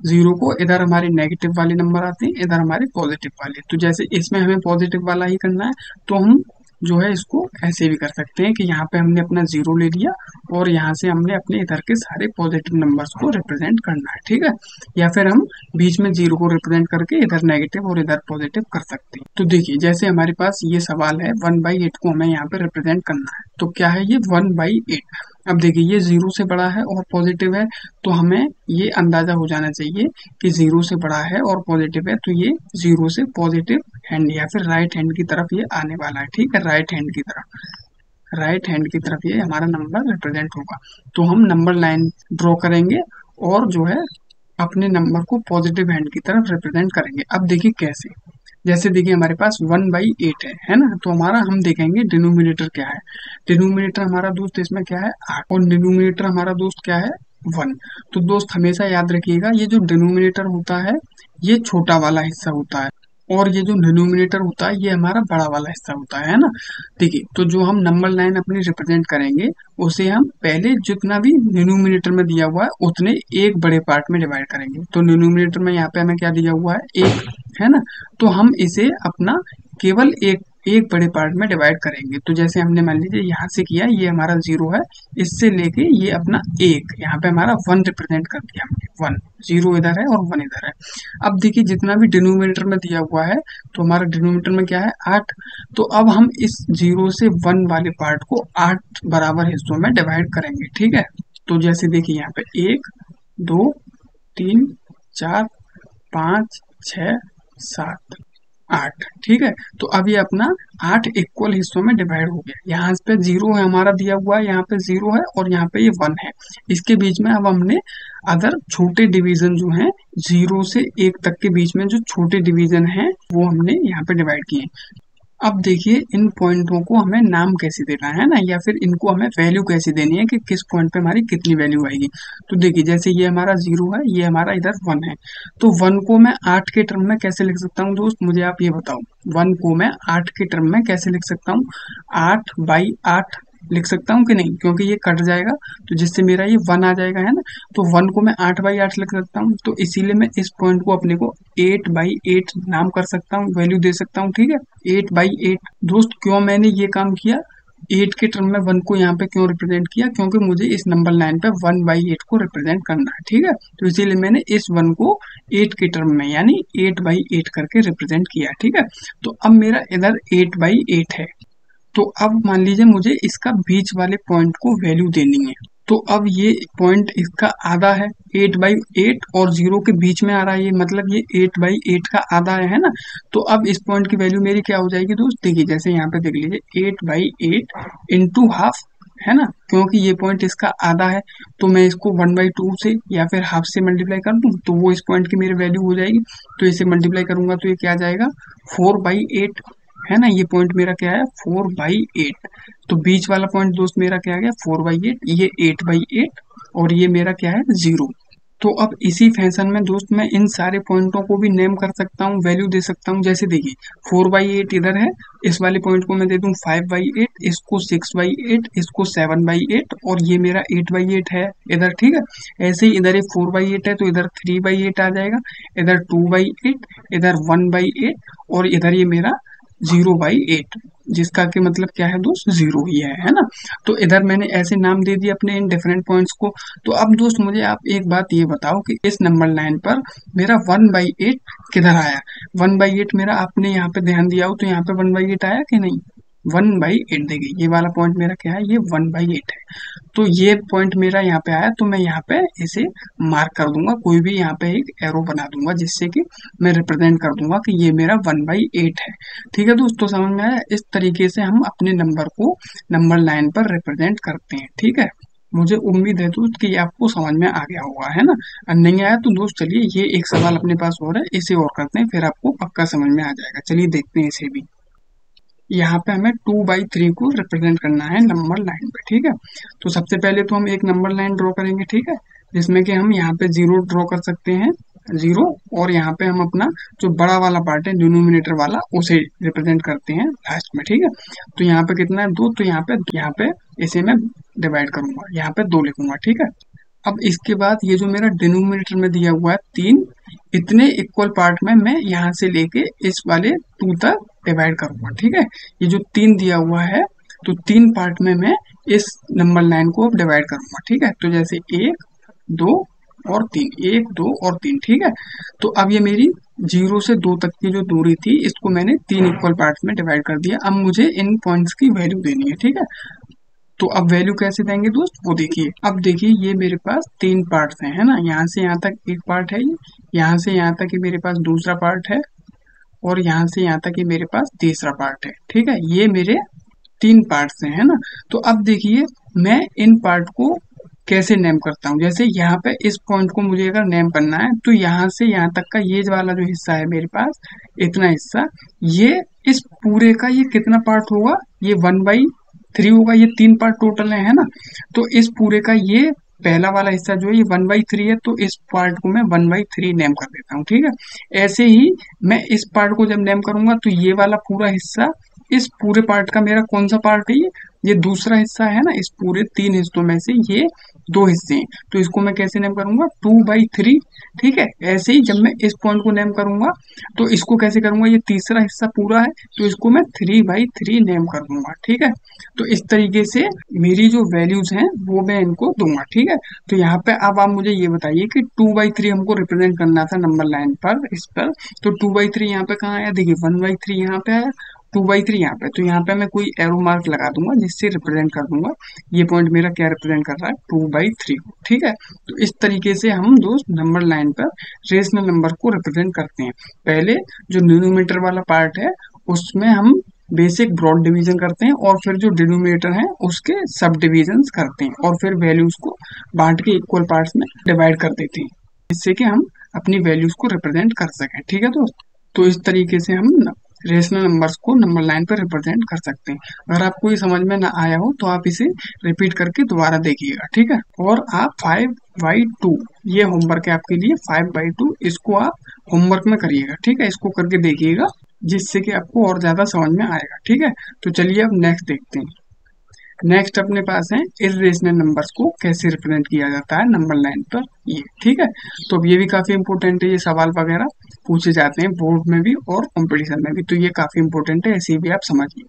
जीरो को इधर हमारे नेगेटिव वाले नंबर आते हैं, इधर हमारे पॉजिटिव वाले। तो जैसे इसमें हमें पॉजिटिव वाला ही करना है तो हम जो है इसको ऐसे भी कर सकते हैं कि यहाँ पे हमने अपना जीरो ले लिया और यहाँ से हमने अपने इधर के सारे पॉजिटिव नंबर्स को रिप्रेजेंट करना है। ठीक है, या फिर हम बीच में जीरो को रिप्रेजेंट करके इधर नेगेटिव और इधर पॉजिटिव कर सकते हैं। तो देखिए जैसे हमारे पास ये सवाल है 1/8 को हमें यहाँ पे रिप्रेजेंट करना है, तो क्या है ये 1/8। अब देखिए ये जीरो से बड़ा है और पॉजिटिव है, तो हमें ये अंदाजा हो जाना चाहिए कि जीरो से बड़ा है और पॉजिटिव है, तो ये जीरो से पॉजिटिव हैंड या फिर राइट हैंड की तरफ ये आने वाला है। ठीक है, राइट हैंड की तरफ, राइट हैंड की तरफ ये हमारा नंबर रिप्रेजेंट होगा। तो हम नंबर लाइन ड्रॉ करेंगे और जो है अपने नंबर को पॉजिटिव हैंड की तरफ रिप्रेजेंट करेंगे। अब देखिए कैसे। जैसे देखिए हमारे पास 1/8 है ना, तो हमारा हम देखेंगे डिनोमिनेटर क्या है। डिनोमिनेटर हमारा दोस्त इसमें क्या है 8 और डिनोमिनेटर हमारा दोस्त क्या है 1। तो दोस्त हमेशा याद रखिएगा ये जो डिनोमिनेटर होता है ये छोटा वाला हिस्सा होता है और ये जो डिनोमिनेटर होता है ये हमारा बड़ा वाला हिस्सा होता है ना। देखिए तो जो हम नंबर लाइन अपनी रिप्रेजेंट करेंगे उसे हम पहले जितना भी डिनोमिनेटर में दिया हुआ है उतने एक बड़े पार्ट में डिवाइड करेंगे। तो डिनोमिनेटर में यहाँ पे हमें क्या दिया हुआ है 1 है ना, तो हम इसे अपना केवल एक बड़े पार्ट में डिवाइड करेंगे। तो जैसे हमने मान लीजिए यहाँ से किया, ये हमारा जीरो है, इससे लेके ये अपना एक, यहाँ पे हमारा 1 रिप्रेजेंट कर दिया हमने 1। जीरो इधर है और 1 इधर है। अब देखिए जितना भी डिनोमिनेटर में दिया हुआ है तो हमारा डिनोमिनेटर में क्या है 8। तो अब हम इस 0 से 1 वाले पार्ट को 8 बराबर हिस्सों में डिवाइड करेंगे। ठीक है, तो जैसे देखिए यहाँ पे 1 2 3 4 5 6 7 8। ठीक है, तो अब ये अपना 8 इक्वल हिस्सों में डिवाइड हो गया। यहाँ पे जीरो है हमारा दिया हुआ है, यहाँ पे जीरो है और यहाँ पे ये 1 है। इसके बीच में अब हमने अदर छोटे डिवीजन जो हैं 0 से 1 तक के बीच में जो छोटे डिवीजन हैं वो हमने यहाँ पे डिवाइड किए। अब देखिए इन पॉइंटों को हमें नाम कैसे देना है ना, या फिर इनको हमें वैल्यू कैसे देनी है कि किस पॉइंट पे हमारी कितनी वैल्यू आएगी। तो देखिए जैसे ये हमारा जीरो है, ये हमारा इधर 1 है, तो 1 को मैं 8 के टर्म में कैसे लिख सकता हूँ दोस्त, मुझे आप ये बताओ। 1 को मैं 8 के टर्म में कैसे लिख सकता हूँ, 8/8 लिख सकता हूँ कि नहीं, क्योंकि ये कट जाएगा तो जिससे मेरा ये 1 आ जाएगा है ना। तो 1 को मैं 8/8 लिख सकता हूँ, तो इसीलिए मैं इस पॉइंट को अपने को 8/8 नाम कर सकता हूँ, वैल्यू दे सकता हूँ। ठीक है, 8/8। दोस्त क्यों मैंने ये काम किया, 8 के टर्म में 1 को यहाँ पे क्यों रिप्रेजेंट किया, क्योंकि मुझे इस नंबर लाइन पे 1/8 को रिप्रेजेंट करना है। ठीक है, तो इसीलिए मैंने इस 1 को 8 के टर्म में यानी 8/8 करके रिप्रेजेंट किया। ठीक है, तो अब मेरा इधर 8/8 है, तो अब मान लीजिए मुझे इसका बीच वाले पॉइंट को वैल्यू देनी है। तो अब ये पॉइंट इसका आधा है, 8/8 और 0 के बीच में आ रहा है, ये मतलब ये 8/8 का आधा है ना। तो अब इस पॉइंट की वैल्यू मेरी क्या हो जाएगी दोस्त, देखिए जैसे यहाँ पे देख लीजिए 8/8 इंटू हाफ है ना, क्योंकि ये पॉइंट इसका आधा है तो मैं इसको 1/2 से या फिर हाफ से मल्टीप्लाई कर दूं तो वो इस पॉइंट की मेरी वैल्यू हो जाएगी। तो इसे मल्टीप्लाई करूंगा तो ये क्या आ जाएगा 4/8 है ना। ये पॉइंट मेरा क्या है 4/8। तो बीच वाला पॉइंट दोस्त मेरा क्या आ गया 4/8, ये 8/8 और ये मेरा क्या है 0। तो अब इसी फैशन में दोस्त मैं इन सारे पॉइंटों को भी नेम कर सकता हूँ, वैल्यू दे सकता हूँ। जैसे देखिए 4/8 इधर है, इस वाले पॉइंट को मैं दे दूँ 5/8, इसको 6/8, इसको 7/8 और ये मेरा 8/8 है इधर, ठीक है। ऐसे ही इधर एक 4/8 है तो इधर 3/8 आ जाएगा, इधर 2/8, इधर 1/8 और इधर ये मेरा 0/8, जिसका कि मतलब क्या है दोस्त, जीरो ही है ना। तो इधर मैंने ऐसे नाम दे दिए अपने इन डिफरेंट पॉइंट्स को। तो अब दोस्त मुझे आप एक बात ये बताओ कि इस नंबर लाइन पर मेरा 1/8 किधर आया। 1/8 मेरा आपने यहाँ पे ध्यान दिया हो तो यहाँ पे 1/8 आया कि नहीं। 1/8 देखिए ये वाला पॉइंट मेरा क्या है, ये 1/8 है। तो ये पॉइंट मेरा यहाँ पे आया तो मैं यहाँ पे इसे मार्क कर दूंगा, कोई भी यहाँ पे एक एरो बना दूंगा जिससे कि मैं रिप्रेजेंट कर दूंगा कि ये मेरा 1/8 है। ठीक है दोस्तों, समझ में आया। इस तरीके से हम अपने नंबर को नंबर लाइन पर रिप्रेजेंट करते हैं, ठीक है। मुझे उम्मीद है दोस्त कि ये आपको समझ में आ गया होगा, है ना। और नहीं आया तो दोस्त चलिए ये एक सवाल अपने पास और है, इसे और करते हैं, फिर आपको पक्का समझ में आ जाएगा। चलिए देखते हैं इसे भी। यहाँ पे हमें 2/3 को रिप्रेजेंट करना है नंबर लाइन पे, ठीक है। तो सबसे पहले तो हम एक नंबर लाइन ड्रॉ करेंगे, ठीक है, जिसमें कि हम यहाँ पे जीरो ड्रॉ कर सकते हैं, जीरो। और यहाँ पे हम अपना जो बड़ा वाला पार्ट है डिनोमिनेटर वाला उसे रिप्रेजेंट करते हैं लास्ट में, ठीक है। तो यहाँ पे कितना है, 2, तो यहाँ पे इसे मैं डिवाइड करूंगा, यहाँ पे 2 लिखूंगा, ठीक है। अब इसके बाद ये जो मेरा डिनोमिनेटर में दिया हुआ है 3, इतने इक्वल पार्ट में मैं यहाँ से लेके इस वाले 2 तक डिवाइड करूंगा, ठीक है। ये जो 3 दिया हुआ है तो 3 पार्ट में मैं इस नंबर लाइन को अब डिवाइड करूंगा, ठीक है। तो जैसे 1, 2 और 3, 1, 2 और 3, ठीक है। तो अब ये मेरी 0 से 2 तक की जो दूरी थी इसको मैंने 3 इक्वल पार्ट्स में डिवाइड कर दिया। अब मुझे इन पॉइंट्स की वैल्यू देनी है, ठीक है। तो अब वैल्यू कैसे देंगे दोस्त, वो देखिए। अब देखिए ये मेरे पास 3 पार्ट्स हैं, है ना। यहाँ से यहाँ तक एक पार्ट है, ये यहाँ से यहाँ तक ये मेरे पास दूसरा पार्ट है और यहाँ से यहाँ तक ये मेरे पास तीसरा पार्ट है, ठीक है। ये मेरे 3 पार्ट्स हैं, है ना। तो अब देखिए मैं इन पार्ट को कैसे नेम करता हूँ। जैसे यहाँ पे इस पॉइंट को मुझे अगर नेम करना है तो यहाँ से यहाँ तक का ये वाला जो हिस्सा है मेरे पास, इतना हिस्सा, ये इस पूरे का ये कितना पार्ट होगा, ये 1/3 होगा। ये 3 पार्ट टोटल है ना। तो इस पूरे का ये पहला वाला हिस्सा जो है ये 1/3 है, तो इस पार्ट को मैं 1/3 नेम कर देता हूँ, ठीक है। ऐसे ही मैं इस पार्ट को जब नेम करूंगा तो ये वाला पूरा हिस्सा, इस पूरे पार्ट का मेरा कौन सा पार्ट है, ये दूसरा हिस्सा है ना। इस पूरे 3 हिस्सों में से ये 2 हिस्से हैं, तो इसको मैं कैसे नेम करूंगा, 2/3, ठीक है। ऐसे ही जब मैं इस पॉइंट को नेम करूंगा तो इसको कैसे करूंगा, ये तीसरा हिस्सा पूरा है तो इसको मैं 3/3 नेम कर दूंगा, ठीक है। तो इस तरीके से मेरी जो वैल्यूज हैं वो मैं इनको दूंगा, ठीक है। तो यहाँ पे अब आप मुझे ये बताइए कि 2/3 हमको रिप्रेजेंट करना था नंबर लाइन पर, इस पर। तो 2/3 यहाँ पे कहाँ आया, देखिए 1/3 यहाँ पे आया, 2/3 यहाँ पे। तो यहाँ पे मैं कोई एरो मार्क लगा दूंगा जिससे रिप्रेजेंट कर दूंगा ये पॉइंट मेरा क्या रिप्रेजेंट कर रहा है, 2/3 को, ठीक है। तो इस तरीके से हम दोस्त नंबर लाइन पर रेशनल नंबर को रिप्रेजेंट करते हैं। पहले जो न्यूमरेटर वाला पार्ट है उसमें हम बेसिक ब्रॉड डिवीजन करते हैं और फिर जो डिनोमिनेटर है उसके सब डिविजन करते हैं और फिर वैल्यूज को बांट के इक्वल पार्ट्स में डिवाइड कर देते हैं, जिससे कि हम अपनी वैल्यूज को रिप्रेजेंट कर सकें, ठीक है दोस्त। तो इस तरीके से हम रेशनल नंबर्स को नंबर लाइन पर रिप्रेजेंट कर सकते हैं। अगर आपको ये समझ में ना आया हो तो आप इसे रिपीट करके दोबारा देखिएगा, ठीक है। और आप 5/2 ये होमवर्क है आपके लिए, 5/2 इसको आप होमवर्क में करिएगा, ठीक है। इसको करके देखिएगा जिससे कि आपको और ज्यादा समझ में आएगा, ठीक है। तो चलिए अब नेक्स्ट देखते हैं। नेक्स्ट अपने पास है इर्रेशनल नंबर्स को कैसे रिप्रेजेंट किया जाता है नंबर लाइन पर, ये, ठीक है। तो अब ये भी काफी इंपॉर्टेंट है, ये सवाल वगैरह पूछे जाते हैं बोर्ड में भी और कंपटीशन में भी, तो ये काफी इंपॉर्टेंट है, ऐसे भी आप समझिए।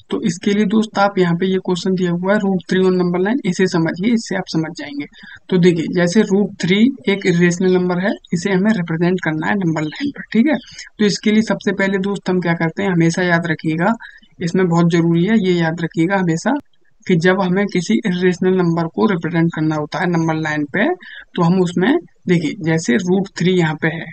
तो इसके लिए दोस्त आप यहाँ पे ये क्वेश्चन दिया हुआ है √3 ऑन नंबर लाइन, इसे समझिए, इससे आप समझ जाएंगे। तो देखिए जैसे √3 एक इरेशनल नंबर है, इसे हमें रिप्रेजेंट करना है नंबर लाइन पर, ठीक है। तो इसके लिए सबसे पहले दोस्त हम क्या करते हैं, हमेशा याद रखिएगा, इसमें बहुत जरूरी है, ये याद रखिएगा हमेशा कि जब हमें किसी इरेशनल नंबर को रिप्रेजेंट करना होता है नंबर लाइन पे, तो हम उसमें देखिए जैसे √3 यहाँ पे है,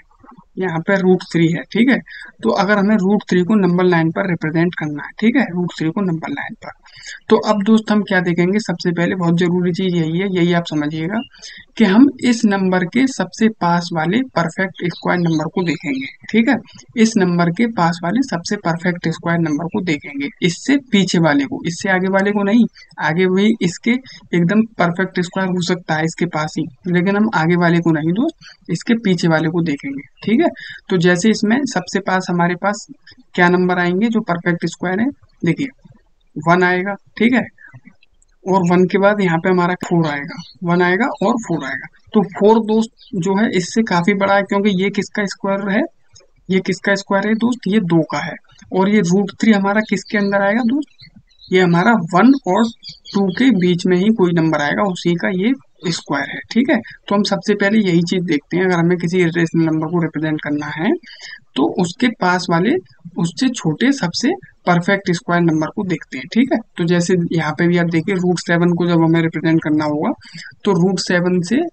यहाँ पे √3 है, ठीक है। तो अगर हमें √3 को नंबर लाइन पर रिप्रेजेंट करना है, ठीक है, √3 को नंबर लाइन पर, तो अब दोस्त हम क्या देखेंगे, सबसे पहले बहुत जरूरी चीज यही है, यही आप समझिएगा कि हम इस नंबर के सबसे पास वाले परफेक्ट स्क्वायर नंबर को देखेंगे। ठीक है, इस नंबर के पास वाले सबसे परफेक्ट स्क्वायर नंबर को देखेंगे, इससे पीछे वाले को, इससे आगे वाले को नहीं। आगे भी इसके एकदम परफेक्ट स्क्वायर हो सकता है इसके पास ही, लेकिन हम आगे वाले को नहीं दोस्त, इसके पीछे वाले को देखेंगे। ठीक है, तो जैसे इसमें सबसे पास हमारे पास क्या नंबर आएंगे जो परफेक्ट स्क्वायर है, देखिए 1 आएगा। ठीक है, और 1 के बाद यहाँ पे हमारा 4 आएगा, 1 आएगा और 4 आएगा। तो 4 दोस्त जो है इससे काफी बड़ा है, क्योंकि ये किसका स्क्वायर है, ये किसका स्क्वायर है दोस्त, ये 2 का है। और ये √3 हमारा किसके अंदर आएगा दोस्त, ये हमारा 1 और 2 के बीच में ही कोई नंबर आएगा, उसी का ये स्क्वायर है। ठीक है, तो हम सबसे पहले यही चीज देखते हैं, अगर हमें किसी इरेशनल नंबर को रिप्रेजेंट करना है तो उसके पास वाले उससे छोटे सबसे परफेक्ट स्क्वायर नंबर को देखते हैं। ठीक है, तो जैसे यहाँ पे भी आप देखिए √7 को जब हमें रिप्रेजेंट करना होगा तो √7 से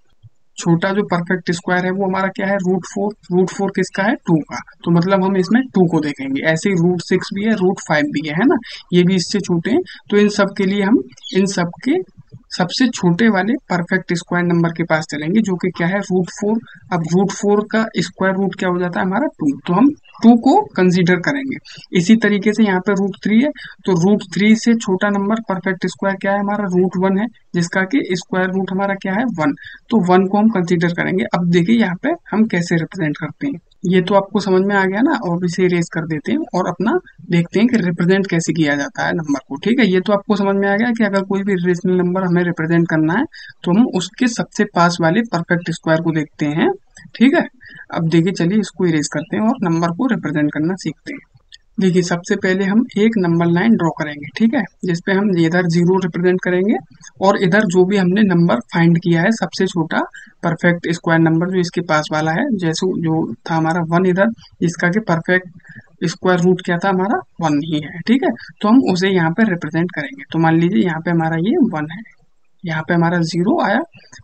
छोटा जो परफेक्ट स्क्वायर है वो हमारा क्या है, √4। √4 किसका है, 2 का, तो मतलब हम इसमें 2 को देखेंगे। ऐसे ही √6 भी है, √5 भी है ना, ये भी इससे छोटे हैं। तो इन सब के लिए हम इन सब के सबसे छोटे वाले परफेक्ट स्क्वायर नंबर के पास चलेंगे, जो कि क्या है, √4। अब √4 का स्क्वायर रूट क्या हो जाता है हमारा, 2, तो हम 2 को कंसीडर करेंगे। इसी तरीके से यहाँ पे √3 है, तो √3 से छोटा नंबर परफेक्ट स्क्वायर क्या है हमारा, √1 है, जिसका कि स्क्वायर रूट हमारा क्या है, 1। तो 1 को हम कंसीडर करेंगे। अब देखिए यहाँ पे हम कैसे रिप्रेजेंट करते हैं, ये तो आपको समझ में आ गया ना। और इसे इरेज कर देते हैं और अपना देखते हैं कि रिप्रेजेंट कैसे किया जाता है नंबर को। ठीक है, ये तो आपको समझ में आ गया कि अगर कोई भी रेशनल नंबर हमें रिप्रेजेंट करना है तो हम उसके सबसे पास वाले परफेक्ट स्क्वायर को देखते हैं। ठीक है, अब देखिए चलिए इसको इरेज करते हैं और नंबर को रिप्रेजेंट करना सीखते हैं। देखिए सबसे पहले हम एक नंबर लाइन ड्रॉ करेंगे। ठीक है, जिसपे हम इधर 0 रिप्रेजेंट करेंगे और इधर जो भी हमने नंबर फाइंड किया है सबसे छोटा परफेक्ट स्क्वायर नंबर जो इसके पास वाला है, जैसे जो था हमारा 1 इधर, जिसका कि परफेक्ट स्क्वायर रूट क्या था हमारा, 1 ही है। ठीक है, तो हम उसे यहाँ पे रिप्रेजेंट करेंगे। तो मान लीजिए यहाँ पे हमारा ये 1 है, यहाँ पे हमारा 0 आया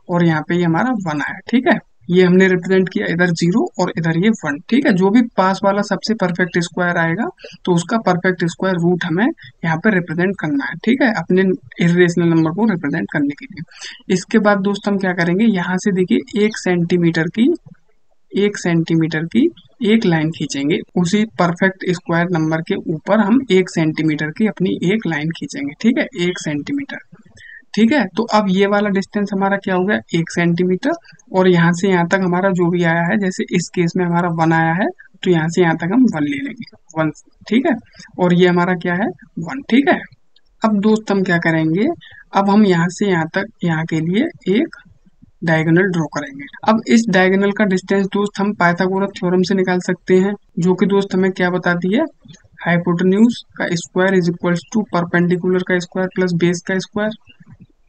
और यहाँ पे ये हमारा 1 आया। ठीक है, ये हमने रिप्रेजेंट किया, इधर 0 और इधर ये 1। ठीक है, जो भी पास वाला सबसे परफेक्ट स्क्वायर आएगा तो उसका परफेक्ट स्क्वायर रूट हमें यहाँ पे रिप्रेजेंट करना है। ठीक है, अपने इरेशनल नंबर को रिप्रेजेंट करने के लिए। इसके बाद दोस्त हम क्या करेंगे, यहाँ से देखिए 1 सेंटीमीटर की एक लाइन खींचेंगे, उसी परफेक्ट स्क्वायर नंबर के ऊपर हम 1 सेंटीमीटर की अपनी एक लाइन खींचेंगे। ठीक है, 1 सेंटीमीटर। ठीक है, तो अब ये वाला डिस्टेंस हमारा क्या हो गया, 1 सेंटीमीटर। और यहाँ से यहाँ तक हमारा जो भी आया है, जैसे इस केस में हमारा 1 आया है, तो यहाँ से यहाँ तक हम 1 ले लेंगे, 1। ठीक है, और ये हमारा क्या है, 1। ठीक है, अब दोस्त हम क्या करेंगे, अब हम यहाँ से यहाँ तक यहाँ के लिए एक डायगोनल ड्रॉ करेंगे। अब इस डायगोनल का डिस्टेंस दोस्त हम पाइथागोरस थ्योरम से निकाल सकते हैं, जो कि दोस्त हमें क्या बताती है, हाइपोटेन्यूज का square is equal to perpendicular का स्क्वायर प्लस बेस का स्क्वायर,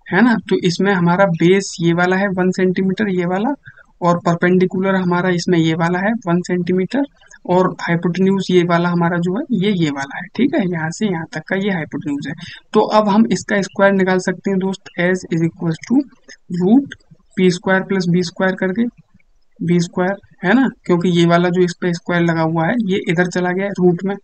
है ना। तो इसमें हमारा बेस ये वाला है 1 सेंटीमीटर, ये वाला, और परपेंडिकुलर हमारा इसमें ये वाला है 1 सेंटीमीटर, और हाइपोटेन्यूज ये वाला हमारा जो है ये वाला है। ठीक है, यहाँ से यहाँ तक का ये हाइपोटेन्यूज है। तो अब हम इसका स्क्वायर निकाल सकते हैं दोस्त, H is equal to √p² plus b² करके, b², है ना, क्योंकि ये वाला जो इस पे स्क्वायर लगा हुआ है ये इधर चला गया है रूट में।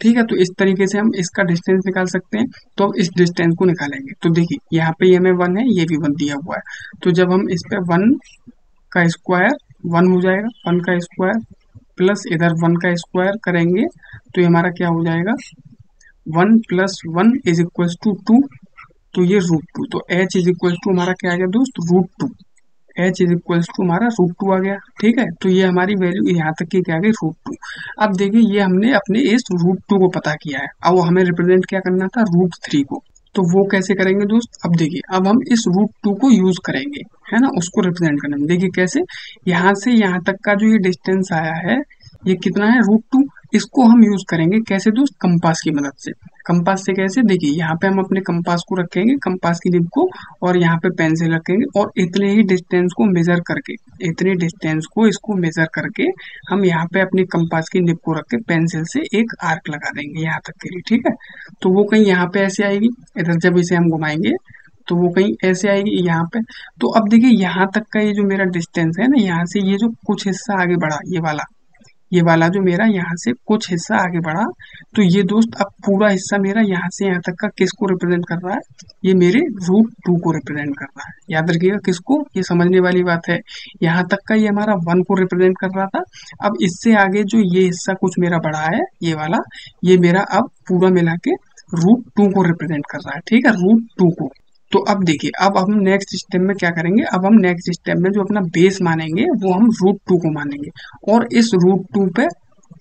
ठीक है, तो इस तरीके से हम इसका डिस्टेंस निकाल सकते हैं। तो अब इस डिस्टेंस को निकालेंगे, तो देखिए यहाँ पे ये हमें 1 है, ये भी 1 दिया हुआ है, तो जब हम इस पे 1 का स्क्वायर 1 हो जाएगा, 1 का स्क्वायर प्लस इधर 1 का स्क्वायर करेंगे तो ये हमारा क्या हो जाएगा, 1 + 1 इज इक्वल टू 2, तो ये √2। तो h इज इक्वल टू हमारा क्या आ गया दोस्त, √2। h इज इक्वल टू हमारा √2 आ गया। ठीक है, तो ये हमारी वैल्यू यहाँ तक की क्या आ गई, √2। अब देखिए ये हमने अपने इस √2 को पता किया है, अब वो हमें रिप्रेजेंट क्या करना था, √3 को। तो वो कैसे करेंगे दोस्त, अब देखिए अब हम इस √2 को यूज करेंगे, है ना, उसको रिप्रेजेंट करने में। देखिए कैसे, यहाँ से यहाँ तक का जो ये डिस्टेंस आया है ये कितना है, √2। इसको हम यूज करेंगे कैसे दोस्त, कंपास की मदद से। कंपास से कैसे, देखिए यहाँ पे हम अपने कंपास को रखेंगे, कंपास की निब को, और यहाँ पे पेंसिल रखेंगे, और इतने ही डिस्टेंस को मेजर करके, इतने डिस्टेंस को इसको मेजर करके हम यहाँ पे अपनी कंपास की निब को रख के पेंसिल से एक आर्क लगा देंगे यहाँ तक के लिए। ठीक है, तो वो कहीं यहाँ पे ऐसे आएगी, इधर जब इसे हम घुमाएंगे तो वो कहीं ऐसे आएगी यहाँ पे। तो अब देखिए यहाँ तक का ये जो मेरा डिस्टेंस है ना, यहाँ से ये जो कुछ हिस्सा आगे बढ़ा, ये वाला, ये वाला जो मेरा यहाँ से कुछ हिस्सा आगे बढ़ा, तो ये दोस्त अब पूरा हिस्सा मेरा यहाँ से यहाँ तक का किसको रिप्रेजेंट कर रहा है, ये मेरे √2 को रिप्रेजेंट कर रहा है। याद रखिएगा किसको, ये समझने वाली बात है। यहाँ तक का ये हमारा 1 को रिप्रेजेंट कर रहा था। अब इससे आगे जो ये हिस्सा कुछ मेरा बढ़ा है, ये वाला, ये मेरा अब पूरा मिला के √2 को रिप्रेजेंट कर रहा है। ठीक है, √2 को। तो अब देखिए, अब हम नेक्स्ट स्टेप में क्या करेंगे, अब हम नेक्स्ट स्टेप में जो अपना बेस मानेंगे वो हम √2 को मानेंगे, और इस √2 पे,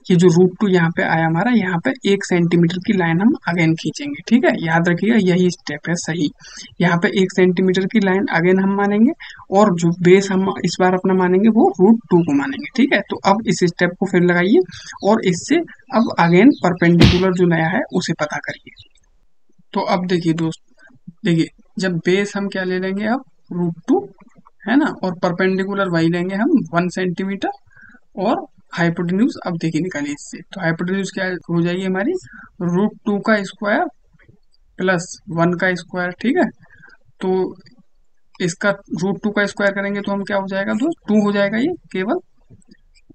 ये जो √2 यहाँ पे आया हमारा, यहाँ पे 1 सेंटीमीटर की लाइन हम अगेन खींचेंगे। ठीक है, याद रखिएगा यही स्टेप है सही। यहाँ पे 1 सेंटीमीटर की लाइन अगेन हम मानेंगे, और जो बेस हम इस बार अपना मानेंगे वो √2 को मानेंगे। ठीक है, तो अब इस स्टेप को फिर लगाइए, और इससे अब अगेन परपेंडिकुलर जो नया है उसे पता करिए। तो अब देखिए दोस्त, देखिए जब बेस हम क्या ले लेंगे अब, √2 है ना, और परपेंडिकुलर वही लेंगे हम 1 सेंटीमीटर, और हाइपोटेन्यूज अब देखिए निकालिए इससे, तो हाइपोटेन्यूज क्या हो जाएगी हमारी, √2 का स्क्वायर प्लस 1 का स्क्वायर। ठीक है, तो इसका √2 का स्क्वायर करेंगे तो हम क्या हो जाएगा दोस्त, 2 हो जाएगा ये केवल,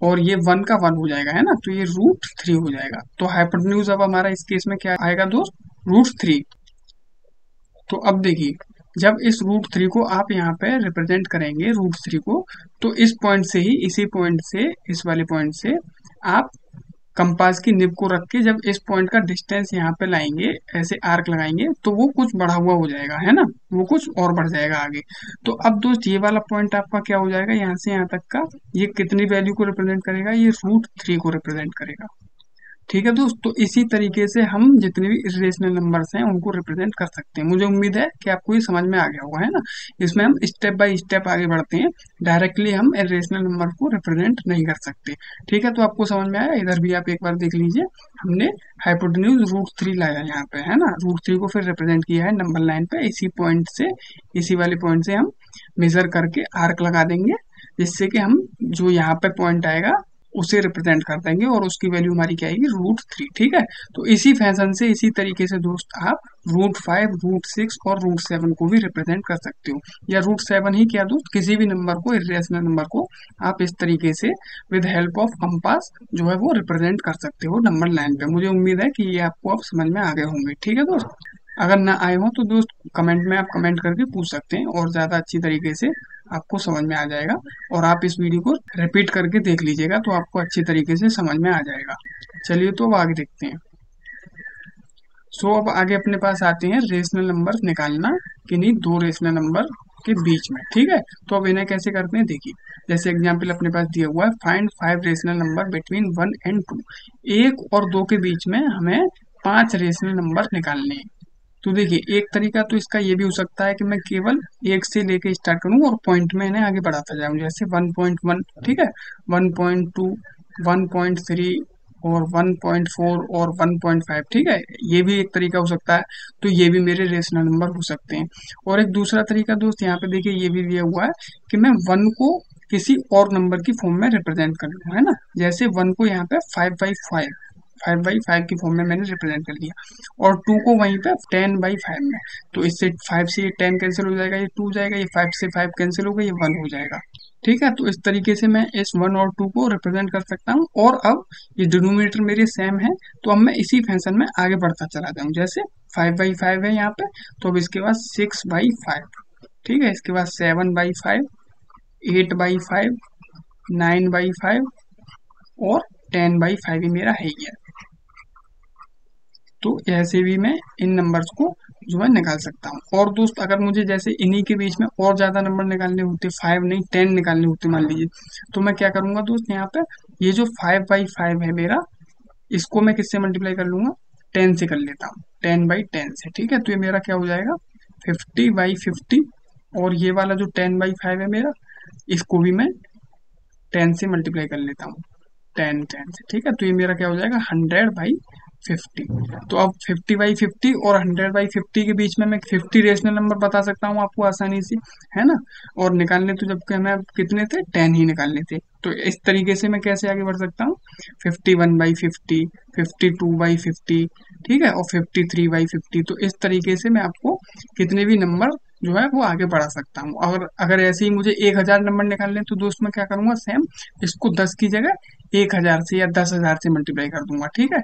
और ये 1 का 1 हो जाएगा, है ना, तो ये √3 हो जाएगा। तो हाइपोटेन्यूज अब हमारा इस केस में क्या आएगा दोस्त, √3। तो अब देखिए, जब इस √3 को आप यहाँ पे रिप्रेजेंट करेंगे, √3 को, तो इस पॉइंट से ही, इसी पॉइंट से, इस वाले पॉइंट से आप कंपास की निब को रख के जब इस पॉइंट का डिस्टेंस यहाँ पे लाएंगे, ऐसे आर्क लगाएंगे, तो वो कुछ बढ़ा हुआ हो जाएगा, है ना, वो कुछ और बढ़ जाएगा आगे। तो अब दोस्त ये वाला पॉइंट आपका क्या हो जाएगा, यहाँ से यहाँ तक का, ये कितनी वैल्यू को रिप्रेजेंट करेगा, ये √3 को रिप्रेजेंट करेगा। ठीक है दोस्त, तो इसी तरीके से हम जितने भी इरेशनल नंबर्स हैं उनको रिप्रेजेंट कर सकते हैं। मुझे उम्मीद है कि आपको ये समझ में आ गया होगा, है ना। इसमें हम स्टेप बाय स्टेप आगे बढ़ते हैं, डायरेक्टली हम इरेशनल नंबर को रिप्रेजेंट नहीं कर सकते। ठीक है, तो आपको समझ में आया, इधर भी आप एक बार देख लीजिए, हमने हाइपोटेन्यूज √3 लाया यहाँ पे, है ना, √3 को फिर रिप्रेजेंट किया है नंबर लाइन पे, इसी पॉइंट से, इसी वाले पॉइंट से हम मेजर करके आर्क लगा देंगे, जिससे कि हम जो यहाँ पे पॉइंट आएगा उसे रिप्रेजेंट कर देंगे, और उसकी वैल्यू हमारी क्या आएगी, √3। ठीक है, तो इसी फैशन से, इसी तरीके से दोस्त आप √5, √6 और √7 को भी रिप्रेजेंट कर सकते हो, या √7 ही क्या दोस्त, किसी भी नंबर को, इरेशनल नंबर को आप इस तरीके से विद हेल्प ऑफ कंपास जो है वो रिप्रेजेंट कर सकते हो नंबर लाइन पे। मुझे उम्मीद है कि ये आपको अब समझ में आ गए होंगे। ठीक है दोस्त, अगर ना आए हो तो दोस्त कमेंट में आप कमेंट करके पूछ सकते हैं, और ज़्यादा अच्छी तरीके से आपको समझ में आ जाएगा, और आप इस वीडियो को रिपीट करके देख लीजिएगा तो आपको अच्छी तरीके से समझ में आ जाएगा। चलिए तो अब आगे देखते हैं। अब आगे अपने पास आते हैं रेशनल नंबर निकालना, किन्हीं दो रेशनल नंबर के बीच में। ठीक है, तो अब इन्हें कैसे करते हैं देखिए, जैसे एग्जाम्पल अपने पास दिया हुआ है, find 5 rational number between 1 and 2। 1 और 2 के बीच में हमें 5 रेशनल नंबर निकालने हैं। तो देखिए, एक तरीका तो इसका ये भी हो सकता है कि मैं केवल 1 से लेके स्टार्ट करूं और पॉइंट में इन्हें आगे बढ़ाता जाऊं, जैसे 1.1, ठीक है, 1.2, 1.3 और 1.4 और 1.5। ठीक है, ये भी एक तरीका हो सकता है, तो ये भी मेरे रेशनल नंबर हो सकते हैं। और एक दूसरा तरीका दोस्त यहाँ पे देखिए, ये भी दिया हुआ है कि मैं 1 को किसी और नंबर की फॉर्म में रिप्रेजेंट कर लूँ, है ना, जैसे 1 को यहाँ पे 5/5 की फॉर्म में मैंने रिप्रेजेंट कर लिया, और 2 को वहीं पे 10/5 में, तो इससे 5 से ये 10 कैंसिल हो जाएगा, ये 2 हो जाएगा, ये 5 से 5 कैंसिल हो गया, ये 1 हो जाएगा। ठीक है, तो इस तरीके से मैं इस 1 और 2 को रिप्रेजेंट कर सकता हूँ। और अब ये डिनोमिनेटर मेरे सेम है, तो अब मैं इसी फैशन में आगे बढ़ता चला जाऊँ, जैसे 5/5 है यहाँ पे, तो अब इसके बाद 6/5, ठीक है, इसके बाद 7/5, 8/5, 9/5 और 10/5 ही मेरा है ही है। तो ऐसे भी मैं इन नंबर्स को जो है निकाल सकता हूँ। और दोस्त अगर मुझे जैसे इन्हीं के बीच में और ज्यादा नंबर निकालने होते, 5 नहीं 10 निकालने होते मान लीजिए, तो मैं क्या करूंगा दोस्त, यहाँ पे ये जो 5/5 है मेरा, इसको मैं किससे मल्टीप्लाई कर लूंगा, 10 से कर लेता हूँ, 10/10 से। ठीक है, तो ये मेरा क्या हो जाएगा, 50/50। और ये वाला जो 10/5 है मेरा, इसको भी मैं 10 से मल्टीप्लाई कर लेता हूँ, 10 से। ठीक है, तो ये मेरा क्या हो जाएगा, 100/50। तो अब 50/50 और 100/50 के बीच में मैं 50 रेशनल नंबर बता सकता हूँ आपको आसानी से, है ना। और निकालने तो जबकि हमें अब कितने थे, 10 ही निकालने थे। तो इस तरीके से मैं कैसे आगे बढ़ सकता हूँ, 51/50, 52/50, ठीक है, और 53/50। तो इस तरीके से मैं आपको कितने भी नंबर जो है वो आगे बढ़ा सकता हूँ। और अगर ऐसे ही मुझे 1000 नंबर निकालने हैं, तो दोस्त मैं क्या करूंगा, सेम इसको 10 की जगह 1000 से या 10,000 से मल्टीप्लाई कर दूंगा, ठीक है,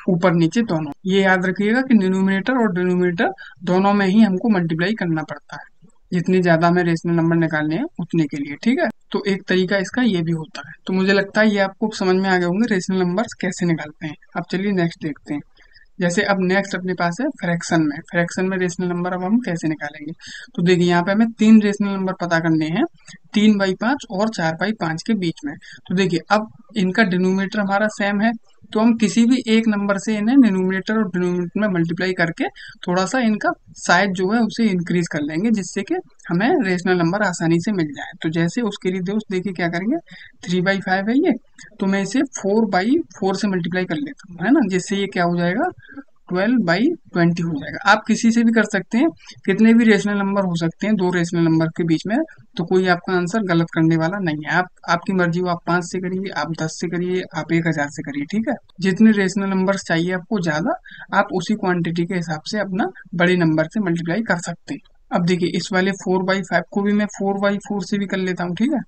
ऊपर नीचे दोनों। ये याद रखिएगा कि डिनोमिनेटर और डिनोमिनेटर दोनों में ही हमको मल्टीप्लाई करना पड़ता है, जितनी ज्यादा हमें रेशनल नंबर निकालने हैं उतने के लिए, ठीक है। तो एक तरीका इसका ये भी होता है। तो मुझे लगता है ये आपको समझ में आ गए होंगे रेशनल नंबर्स कैसे निकालते हैं। अब चलिए नेक्स्ट देखते हैं। जैसे अब नेक्स्ट अपने पास है फ्रैक्शन में रेशनल नंबर अब हम कैसे निकालेंगे। तो देखिए यहाँ पे हमें 3 रेशनल नंबर पता करने हैं, 3/5 और 4/5 के बीच में। तो देखिए अब इनका डिनोमिनेटर हमारा सेम है, तो हम किसी भी एक नंबर से इन्हें डिनोमिनेटर और डिनोमिनेटर में मल्टीप्लाई करके थोड़ा सा इनका साइज जो है उसे इंक्रीज कर लेंगे, जिससे कि हमें रेशनल नंबर आसानी से मिल जाए। तो जैसे उसके लिए दोस्त देखिए क्या करेंगे, 3/5 है ये, तो मैं इसे 4/4 से मल्टीप्लाई कर लेता हूँ, है ना, जिससे ये क्या हो जाएगा, 12/20 हो जाएगा। आप किसी से भी कर सकते हैं, कितने भी रेशनल नंबर हो सकते हैं दो रेशनल नंबर के बीच में, तो कोई आपका आंसर गलत करने वाला नहीं है। आप आपकी मर्जी हो, आप 5 से करिए, आप 10 से करिए, आप 1000 से करिए, ठीक है। जितने रेशनल नंबर चाहिए आपको ज्यादा, आप उसी क्वांटिटी के हिसाब से अपना बड़े नंबर से मल्टीप्लाई कर सकते हैं। अब देखिए इस वाले 4/5 को भी मैं 4/4 से भी कर लेता हूँ, ठीक है,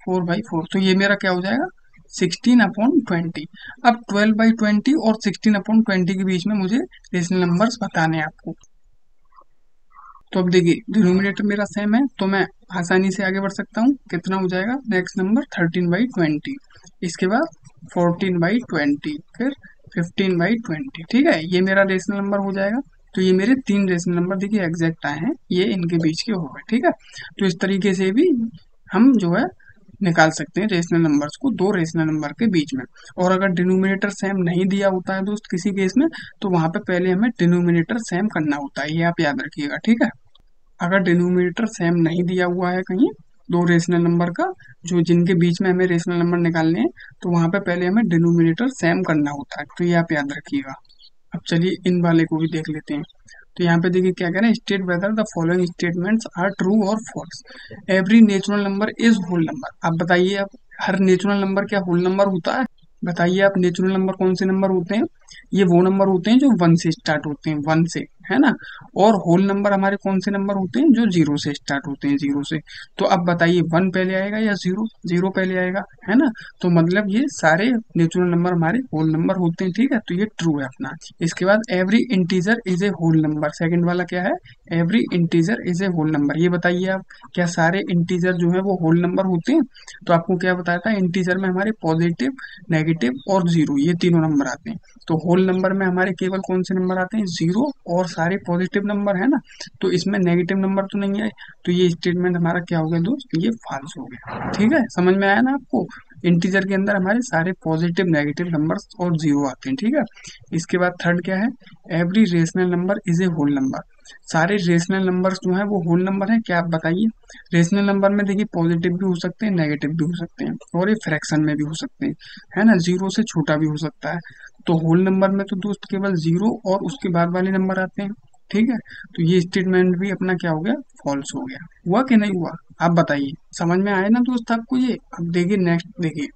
4/4, तो ये मेरा क्या हो जाएगा, 16/20। अब 12/20 और 16/20 के बीच में मुझे रेशनल नंबर्स बताने हैं आपको। तो अब देखिए डिनोमिनेटर मेरा सेम है, तो मैं आसानी से आगे बढ़ सकता हूँ। कितना हो जाएगा नेक्स्ट नंबर, 13/20, इसके बाद 14/20, फिर 15/20, ठीक है, ये मेरा रेशनल नंबर हो जाएगा। तो ये मेरे 3 रेशनल नंबर देखिए एग्जैक्ट आए हैं, ये इनके बीच के हो गए, ठीक है। तो इस तरीके से भी हम जो है निकाल सकते हैं रेशनल नंबर्स को दो रेशनल नंबर के बीच में। और अगर डिनोमिनेटर सेम नहीं दिया होता है दोस्त किसी केस में, तो वहां पे पहले हमें डिनोमिनेटर सेम करना होता है, ये आप याद रखिएगा, ठीक है। अगर डिनोमिनेटर सेम नहीं दिया हुआ है कहीं दो रेशनल नंबर का, जो जिनके बीच में हमें रेशनल नंबर निकालने हैं, तो वहां पे पहले हमें डिनोमिनेटर सेम करना होता है, तो ये आप याद रखिएगा। अब चलिए इन वाले को भी देख लेते हैं। तो यहाँ पे देखिए क्या कह रहे हैं, state whether the following statements are true और false, every natural number is whole number. आप बताइए, अब हर नेचुरल नंबर क्या होल नंबर होता है? बताइए आप, नेचुरल नंबर कौन से नंबर होते हैं? ये वो नंबर होते हैं जो 1 से स्टार्ट होते हैं, 1 से, है ना। और होल नंबर हमारे कौन से नंबर होते हैं, जो 0 से स्टार्ट होते हैं, 0 से। तो अब बताइए 1 पहले आएगा या 0? 0 पहले आएगा, है ना। तो मतलब ये सारे नेचुरल नंबर हमारे होल नंबर होते हैं, ठीक है, तो ये ट्रू है अपना। इसके बाद every integer is a whole number, second वाला क्या है, every integer is a whole number. ये बताइए आप, क्या सारे इंटीजर जो है वो होल नंबर होते हैं? तो आपको क्या बताया था, इंटीजर में हमारे पॉजिटिव, नेगेटिव और जीरो, ये तीनों नंबर आते हैं। तो होल नंबर में हमारे केवल कौन से नंबर आते हैं, 0 और सारे पॉजिटिव नंबर, है ना। तो इसमें नेगेटिव नंबर तो नहीं आए, तो ये स्टेटमेंट हमारा क्या हो गया दोस्त, ये फॉल्स हो गया, ठीक है। समझ में आया ना आपको, इंटीजर के अंदर हमारे सारे पॉजिटिव, नेगेटिव नंबर्स और जीरो आते हैं, ठीक है। इसके बाद थर्ड क्या है, every rational number is a whole number, सारे रेशनल नंबर्स जो है वो होल नंबर है क्या, आप बताइए। रेशनल नंबर में देखिए पॉजिटिव भी हो सकते हैं, नेगेटिव भी हो सकते हैं, और ये फ्रैक्शन में भी हो सकते हैं, है ना, 0 से छोटा भी हो सकता है। तो होल नंबर में तो दोस्त केवल 0 और उसके बाद वाले नंबर आते हैं, ठीक है। तो ये स्टेटमेंट भी अपना क्या हो गया, फॉल्स हो गया। हुआ कि नहीं हुआ, आप बताइए, समझ में आया ना दोस्त आपको ये। अब देखिए नेक्स्ट, देखिए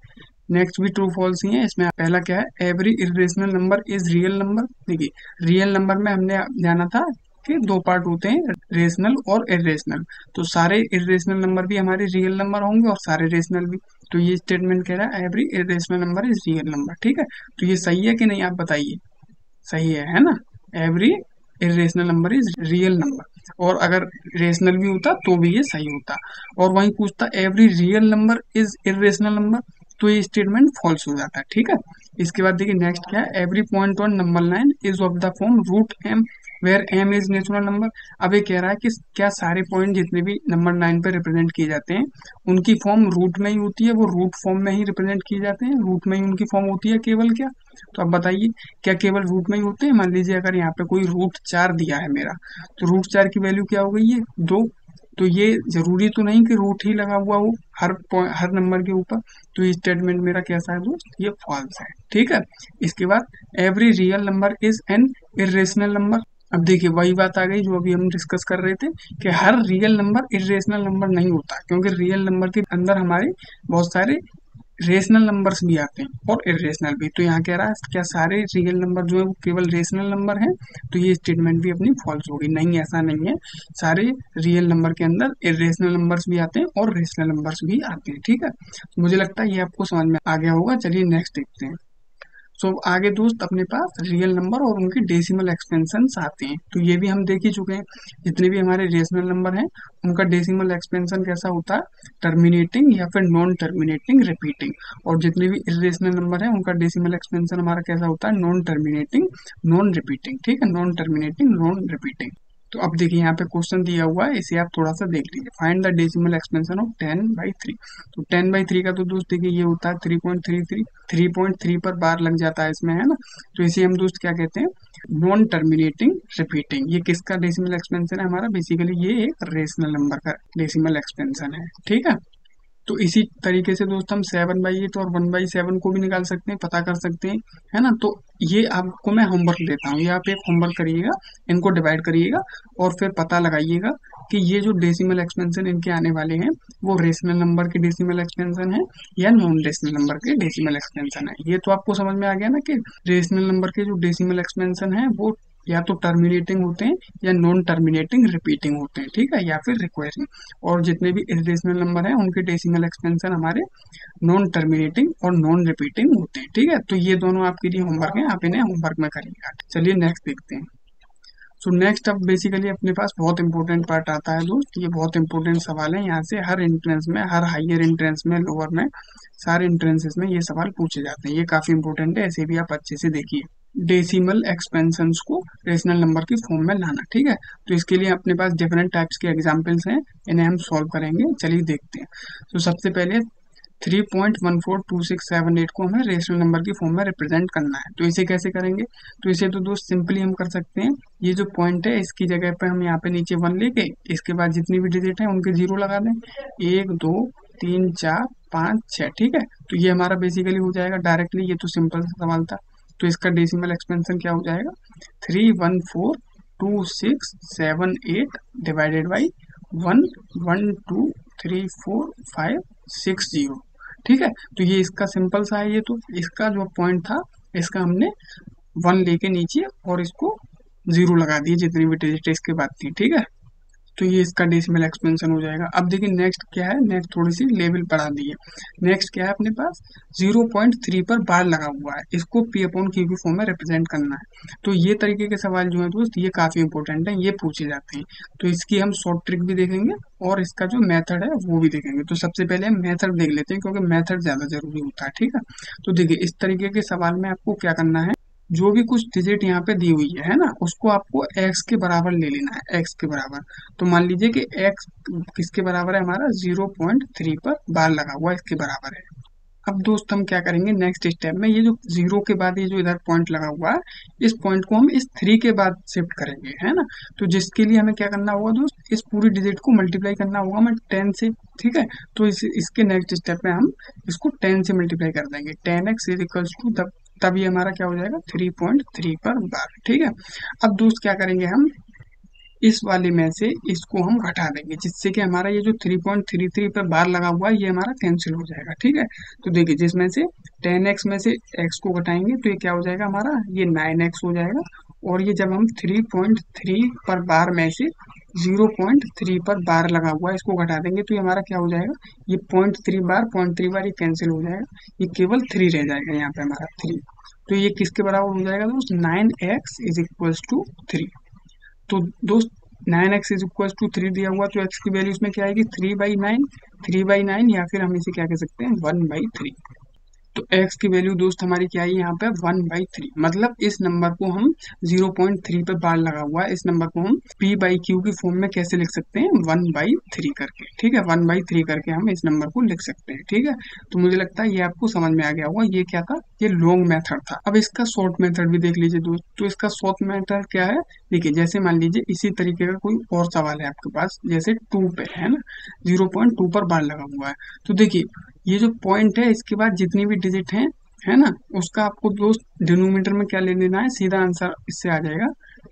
नेक्स्ट भी ट्रू फॉल्स ही है। इसमें पहला क्या है, every irrational number is real number. देखिए रियल नंबर में हमने जाना था कि दो पार्ट होते हैं, रेशनल और इरेशनल। तो सारे इरेशनल नंबर भी हमारे रियल नंबर होंगे और सारे रेशनल भी। तो ये स्टेटमेंट कह रहा है every irrational number is real number, ठीक है। तो ये सही है कि नहीं, आप बताइए। सही है ना। Every irrational number is real number, और अगर रेशनल भी होता तो भी ये सही होता। और वही पूछता every real number is irrational number, तो ये स्टेटमेंट फॉल्स हो जाता है, ठीक है। इसके बाद देखिए नेक्स्ट क्या है, every point on number line is of the form root m where m is natural number. अब ये कह रहा है कि क्या सारे पॉइंट जितने भी नंबर लाइन पे रिप्रेजेंट किए जाते हैं उनकी फॉर्म रूट में ही होती है, वो रूट फॉर्म में ही रिप्रेजेंट किए जाते हैं, रूट में ही उनकी फॉर्म होती है केवल, क्या। तो अब बताइए, क्या केवल रूट में ही होते हैं? मान लीजिए अगर यहाँ पे कोई रूट 4 दिया है मेरा, तो रूट 4 की वैल्यू क्या हो गई है, 2। तो ये जरूरी तो नहीं कि रूट ही लगा हुआ हो हर नंबर के ऊपर। तो ये स्टेटमेंट मेरा कैसा है दोस्त, ये फॉल्स है, ठीक है। इसके बाद every real number is an irrational number. अब देखिए वही बात आ गई जो अभी हम डिस्कस कर रहे थे, कि हर रियल नंबर इरेशनल नंबर नहीं होता, क्योंकि रियल नंबर के अंदर हमारे बहुत सारे रेशनल नंबर्स भी आते हैं और इरेशनल भी। तो यहाँ कह रहा है क्या सारे रियल नंबर जो है वो केवल रेशनल नंबर हैं, तो ये स्टेटमेंट भी अपनी फॉल्स होगी। नहीं, ऐसा नहीं है, सारे रियल नंबर के अंदर इरेशनल नंबर्स भी आते हैं और रेशनल नंबर्स भी आते हैं। ठीक है, तो मुझे लगता है ये आपको समझ में आ गया होगा। चलिए नेक्स्ट देखते हैं। सो आगे दोस्त अपने पास रियल नंबर और उनके डेसिमल एक्सपेंशन आते हैं। तो ये भी हम देख ही चुके हैं, जितने भी हमारे रेशनल नंबर हैं उनका डेसिमल एक्सपेंशन कैसा होता है, टर्मिनेटिंग या फिर नॉन टर्मिनेटिंग रिपीटिंग। और जितने भी इरेशनल नंबर हैं उनका डेसिमल एक्सपेंशन हमारा कैसा होता है, नॉन टर्मिनेटिंग नॉन रिपीटिंग। ठीक है, नॉन टर्मिनेटिंग नॉन रिपीटिंग। तो अब देखिए यहाँ पे क्वेश्चन दिया हुआ है, इसे आप थोड़ा सा देख लीजिए। Find the decimal expansion of 10/3। तो 10/3 का तो दोस्त देखिए ये होता है 3.33। 3.3 पर बार लग जाता है इसमें, है ना। तो इसे हम दोस्त क्या कहते हैं, नॉन टर्मिनेटिंग रिपीटिंग। ये किसका डेसिमल एक्सपेंशन है हमारा, बेसिकली ये एक रेशनल नंबर का डेसिमल एक्सपेंशन है। ठीक है, तो इसी तरीके से दोस्त हम 7/8 और 1/7 को भी निकाल सकते हैं, पता कर सकते हैं, है ना। तो ये आपको मैं होमवर्क देता हूँ, ये आप एक होमवर्क करिएगा, इनको डिवाइड करिएगा और फिर पता लगाइएगा कि ये जो डेसिमल एक्सपेंशन इनके आने वाले हैं वो रेशनल नंबर के डेसिमल एक्सपेंशन है या नॉन रेशनल नंबर के डेसिमल एक्सपेंशन है। ये तो आपको समझ में आ गया ना कि रेशनल नंबर के जो डेसिमल एक्सपेंशन है वो या तो टर्मिनेटिंग होते हैं या नॉन टर्मिनेटिंग रिपीटिंग होते हैं। ठीक है, या फिर रिक्वेरिंग। और जितने भी इरेशनल नंबर हैं उनके डेसिमल एक्सपेंशन हमारे नॉन टर्मिनेटिंग और नॉन रिपीटिंग होते हैं। ठीक है, तो ये दोनों आपके लिए होमवर्क है, आप इन्हें होमवर्क में करिएगा। चलिए नेक्स्ट देखते हैं। सो नेक्स्ट अब बेसिकली अपने पास बहुत इंपॉर्टेंट पार्ट आता है दोस्त। ये बहुत इंपॉर्टेंट सवाल है, यहाँ से हर एंट्रेंस में, हर हायर एंट्रेंस में, लोअर में, सारे एंट्रेंसेस में ये सवाल पूछे जाते हैं। ये काफी इंपॉर्टेंट है, ऐसे भी आप अच्छे से देखिए। डेसिमल एक्सपेंशंस को रेशनल नंबर की फॉर्म में लाना। ठीक है, तो इसके लिए अपने पास डिफरेंट टाइप्स के एग्जांपल्स हैं, इन्हें हम सॉल्व करेंगे। चलिए देखते हैं। तो सबसे पहले 3.142678 को हमें रेशनल नंबर की फॉर्म में रिप्रेजेंट करना है। तो इसे कैसे करेंगे, तो इसे तो दोस्त सिंपली हम कर सकते हैं, ये जो पॉइंट है इसकी जगह पे हम यहाँ पे नीचे 1 लेके इसके बाद जितनी भी डिजिट है उनके 0 लगा दें। 1 2 3 4 5 6। ठीक है, तो ये हमारा बेसिकली हो जाएगा डायरेक्टली, ये तो सिंपल सा सवाल था। तो इसका डेसिमल एक्सपेंशन क्या हो जाएगा, 3142678 डिवाइडेड बाई 1 1 2 3 4 5 6 0। ठीक है, तो ये इसका सिंपल सा है। ये तो इसका जो पॉइंट था इसका हमने 1 लेके नीचे और इसको 0 लगा दिए जितनी भी डिजिट इसके बाद थी। ठीक है, तो ये इसका डेसिमल एक्सपेंशन हो जाएगा। अब देखिए नेक्स्ट क्या है, नेक्स्ट थोड़ी सी लेवल बढ़ा दी है। नेक्स्ट क्या है अपने पास, 0.3 पर बार लगा हुआ है, इसको P/Q की फॉर्म में रिप्रेजेंट करना है। तो ये तरीके के सवाल जो है दोस्त ये काफी इंपॉर्टेंट है, ये पूछे जाते हैं। तो इसकी हम शॉर्ट ट्रिक भी देखेंगे और इसका जो मेथड है वो भी देखेंगे। तो सबसे पहले हम मेथड देख लेते हैं क्योंकि मेथड ज्यादा जरूरी होता है। ठीक है, तो देखिए इस तरीके के सवाल में आपको क्या करना है, जो भी कुछ डिजिट यहाँ पे दी हुई है ना, उसको आपको x के बराबर ले लेना है, x के बराबर। तो मान लीजिए कि x किसके बराबर है हमारा, 0.3 पर बार लगा हुआ इसके बराबर है। अब दोस्त हम क्या करेंगे नेक्स्ट स्टेप में, ये जो 0 के बाद ये जो इधर पॉइंट लगा हुआ है इस पॉइंट को हम इस 3 के बाद शिफ्ट करेंगे, है ना। तो जिसके लिए हमें क्या करना होगा दोस्त, इस पूरी डिजिट को मल्टीप्लाई करना होगा हमें 10 से। ठीक है, तो इसके नेक्स्ट स्टेप में हम इसको 10 से मल्टीप्लाई कर देंगे। 10x इज इक्वल्स टू, तब ये हमारा क्या हो जाएगा, 3.3 पर बार। ठीक है, अब दोस्त क्या करेंगे हम, इस वाले में से इसको हम घटा देंगे जिससे कि हमारा ये जो 3.33 पर बार लगा हुआ है ये हमारा कैंसिल हो जाएगा। ठीक है, तो देखिए जिसमें से 10x में से x को घटाएंगे तो ये क्या हो जाएगा हमारा, ये 9x हो जाएगा। और ये जब हम 3.3 पर बार में से 0.3 पर बार लगा हुआ है इसको घटा देंगे तो ये हमारा क्या हो जाएगा, ये 0.3 बार ये कैंसिल हो जाएगा, ये केवल 3 रह जाएगा यहाँ पे हमारा 3। तो ये किसके बराबर हो जाएगा दोस्त, 9x इज इक्वल्स टू 3। तो दोस्त 9x इज इक्वल टू 3 दिया हुआ, तो x की वैल्यू इसमें क्या आएगी, 3/9। 3/9 या फिर हम इसे क्या कह सकते हैं, 1/3। तो x की वैल्यू दोस्त हमारी क्या है यहाँ पे, 1/3। मतलब इस नंबर को हम 0.3 पे बार लगा हुआ है, इस नंबर को हम P/Q की फॉर्म में कैसे लिख सकते हैं, 1/3 करके। ठीक है, 1/3 करके हम इस नंबर को लिख सकते हैं। ठीक है, तो मुझे लगता है ये आपको समझ में आ गया होगा। ये क्या था, ये लॉन्ग मेथड था। अब इसका शॉर्ट मेथड भी देख लीजिए दोस्त। तो इसका शॉर्ट मेथड क्या है, देखिए जैसे मान लीजिए इसी तरीके का कोई और सवाल है आपके पास, जैसे 2 पे है ना, 0.2 पर बार लगा हुआ है। तो देखिए ये जो पॉइंट है इसके बाद जितनी भी डिजिट है ना, उसका आपको दोस्त डिनोमिनेटर में क्या ले लेना है, सीधा आंसर इससे आ जाएगा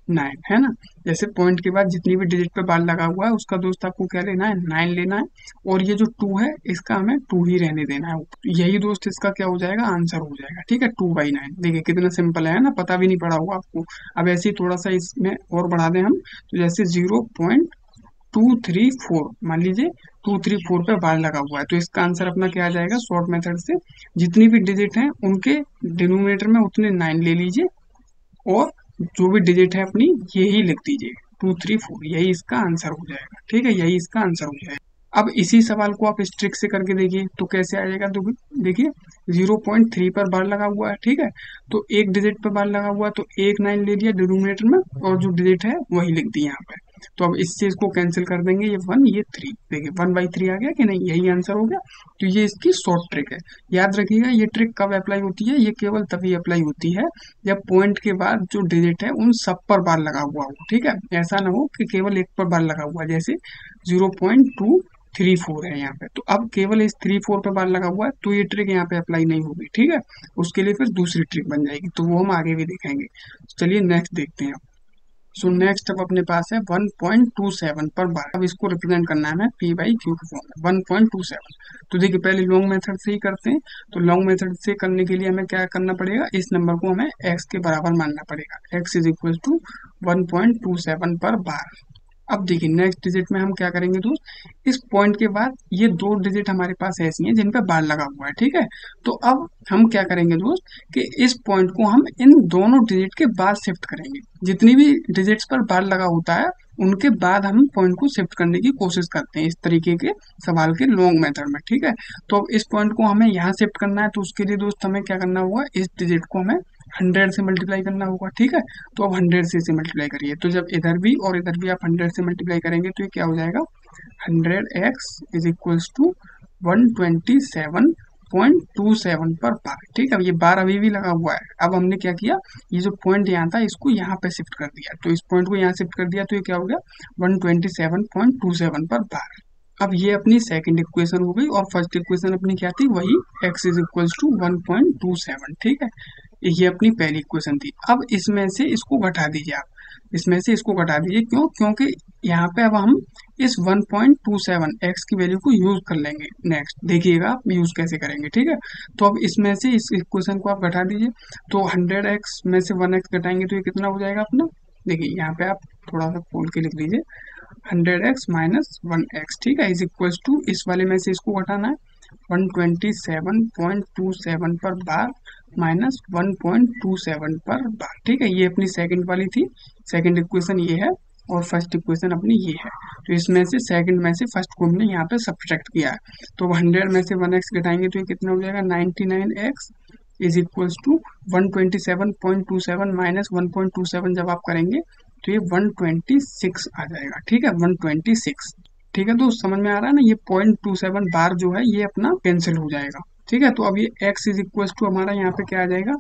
9 है ना। जैसे पॉइंट के बाद जितनी भी डिजिट पे बार लगा हुआ है उसका दोस्त आपको क्या लेना है, 9 लेना है। और ये जो 2 है इसका हमें 2 ही रहने देना है। यही दोस्त इसका क्या हो जाएगा, आंसर हो जाएगा। ठीक है, 2/9। देखिए कितना सिंपल है ना, पता भी नहीं पड़ा होगा आपको। अब ऐसे ही थोड़ा सा इसमें और बढ़ा दें हम, तो जैसे 0.234 मान लीजिए 234 पे बार लगा हुआ है, तो इसका आंसर अपना क्या आ जाएगा, शॉर्ट मेथड से जितनी भी डिजिट है उनके डिनोमिनेटर में उतने 9 ले लीजिए और जो भी डिजिट है अपनी यही लिख दीजिए, 234, यही इसका आंसर हो जाएगा। ठीक है, यही इसका आंसर हो जाएगा। अब इसी सवाल को आप इस ट्रिक से करके देखिए तो कैसे आ जाएगा। तो देखिए 0.3 पर बार लगा हुआ है, ठीक है, तो एक डिजिट पर बार लगा हुआ है, तो एक 9 ले लिया डिनोमिनेटर में और जो डिजिट है वही लिख दी यहाँ पे। तो अब इससे इसको कैंसिल कर देंगे, ये 1 ये 3, देखिए 1/3 आ गया कि नहीं, यही आंसर हो गया। तो ये इसकी शॉर्ट ट्रिक है। याद रखिएगा ये ट्रिक कब अप्लाई होती है, ये केवल तभी अप्लाई होती है जब पॉइंट के बाद जो डिजिट है उन सब पर बार लगा हुआ हो। ठीक है, ऐसा ना हो कि केवल एक पर बार लगा हुआ है, जैसे 0.234 है यहाँ पे, तो अब केवल इस 34 पे बार लगा हुआ है, तो ये ट्रिक यहाँ पे अप्लाई नहीं होगी। ठीक है, उसके लिए फिर दूसरी ट्रिक बन जाएगी, तो वो हम आगे भी देखेंगे। चलिए नेक्स्ट देखते हैं। सो नेक्स्ट अब अपने पास है 1.27 पर बार। अब इसको रिप्रेजेंट करना है हमें p/q के फॉर्म में, 1.27। तो देखिए पहले लॉन्ग मेथड से ही करते हैं। तो लॉन्ग मेथड से करने के लिए हमें क्या करना पड़ेगा, इस नंबर को हमें x के बराबर मानना पड़ेगा, x इज इक्वल टू 1.27 पर बार। अब देखिए नेक्स्ट डिजिट में हम क्या करेंगे दोस्त, इस पॉइंट के बाद ये दो डिजिट हमारे पास ऐसी हैं जिन पे बार लगा हुआ है। ठीक है, तो अब हम क्या करेंगे दोस्त कि इस पॉइंट को हम इन दोनों डिजिट के बाद शिफ्ट करेंगे। जितनी भी डिजिट्स पर बार लगा होता है उनके बाद हम पॉइंट को शिफ्ट करने की कोशिश करते हैं इस तरीके के सवाल के लॉन्ग मेथड में। ठीक है, तो अब इस पॉइंट को हमें यहाँ शिफ्ट करना है, तो उसके लिए दोस्त हमें क्या करना होगा, इस डिजिट को हमें 100 से मल्टीप्लाई करना होगा। ठीक है, तो अब 100 से इसे मल्टीप्लाई करिए, तो जब इधर भी और इधर भी आप 100 से मल्टीप्लाई करेंगे तो ये क्या हो जाएगा, 100x इज इक्वल्स टू 127.27 पर बार। ठीक है, ये बार अभी भी लगा हुआ है। अब हमने क्या किया, ये जो पॉइंट यहाँ था इसको यहाँ पे शिफ्ट कर दिया, तो इस पॉइंट को यहाँ शिफ्ट कर दिया, तो ये क्या हो गया 127.27 पर बार। अब ये अपनी सेकंड इक्वेशन हो गई, और फर्स्ट इक्वेशन अपनी क्या थी, वही x इज इक्वल्स टू 1.27। ठीक है, ये अपनी पहली इक्वेशन थी। अब इसमें से इसको घटा दीजिए आप, इसमें से इसको घटा दीजिए, क्यों, क्योंकि यहाँ पे अब हम इस 1.27 x की वैल्यू को यूज कर लेंगे। नेक्स्ट देखिएगा आप यूज कैसे करेंगे। ठीक है, तो अब इसमें से इस इक्वेशन को आप घटा दीजिए, तो 100x में से 1x घटाएंगे तो ये कितना हो जाएगा अपना, देखिए यहाँ पे आप थोड़ा सा खोल के लिख लीजिए, 100x माइनस 1x। ठीक है, इज इक्वल्स टू इस वाले में से इसको घटाना है, 127.27 पर बार माइनस 1.27 पर बार। ठीक है, ये अपनी सेकंड वाली थी, सेकंड इक्वेशन ये है, और फर्स्ट इक्वेशन अपनी ये है। तो इसमें से सेकंड में से फर्स्ट को हमने यहाँ पे सब्ट्रैक्ट किया है, तो 100 में से 1x घटाएंगे तो ये कितना हो जाएगा, 99x is equals to 127.27 minus 1.27 जब आप करेंगे तो ये 126 आ जाएगा। ठीक है, 126। ठीक है, तो समझ में आ रहा है ना, ये 0.27 बार जो है ये अपना कैंसिल हो जाएगा। ठीक है, तो अब ये x इज इक्वल टू हमारा यहाँ पे क्या आ जाएगा,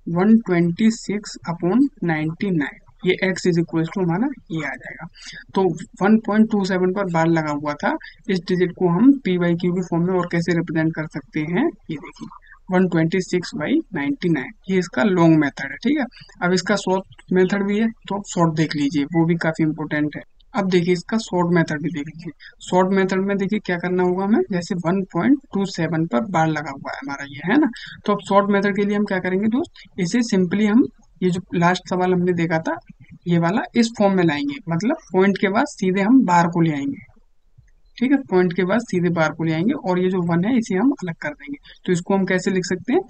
126/99। ये x इज इक्वल टू हमारा ये आ जाएगा। तो 1.27 पर बार लगा हुआ था, इस डिजिट को हम p/q के फॉर्म में और कैसे रिप्रेजेंट कर सकते हैं, ये देखिए 126/99, ये इसका लॉन्ग मेथड है। ठीक है, अब इसका शॉर्ट मेथड भी है, तो आप शॉर्ट देख लीजिए, वो भी काफी इंपॉर्टेंट है। अब देखिए इसका शॉर्ट मेथड भी देख लीजिए। शॉर्ट मेथड में देखिए क्या करना होगा हमें, जैसे 1.27 पर बार लगा हुआ है हमारा ये, है ना। तो अब शॉर्ट मेथड के लिए हम क्या करेंगे दोस्त, इसे सिंपली हम ये जो लास्ट सवाल हमने देखा था ये वाला इस फॉर्म में लाएंगे, मतलब पॉइंट के बाद सीधे हम बार को ले आएंगे। ठीक है, पॉइंट के बाद सीधे बार को ले आएंगे, और ये जो 1 है इसे हम अलग कर देंगे। तो इसको हम कैसे लिख सकते हैं,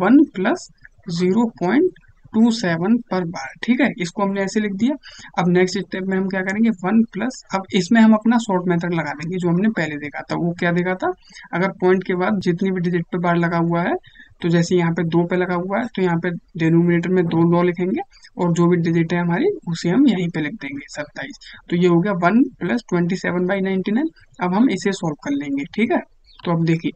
1 प्लस 0.27 पर बार। ठीक है, इसको हमने ऐसे लिख दिया। अब नेक्स्ट स्टेप में हम क्या करेंगे, 1 प्लस, अब इसमें हम अपना शॉर्ट मेथड लगा देंगे जो हमने पहले देखा था। वो क्या देखा था, अगर पॉइंट के बाद जितनी भी डिजिट पे बार लगा हुआ है, तो जैसे यहाँ पे 2 पे लगा हुआ है तो यहाँ पे डिनोमिनेटर में 2 9 लिखेंगे, और जो भी डिजिट है हमारी उसे हम यहीं पे लिख देंगे 27। तो ये हो गया 1 प्लस 27/99। अब हम इसे सॉल्व कर लेंगे। ठीक है, तो अब देखिए,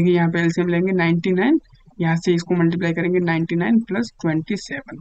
यहाँ पे एलसीएम लेंगे 99, यहाँ से इसको मल्टीप्लाई करेंगे 99 प्लस 27,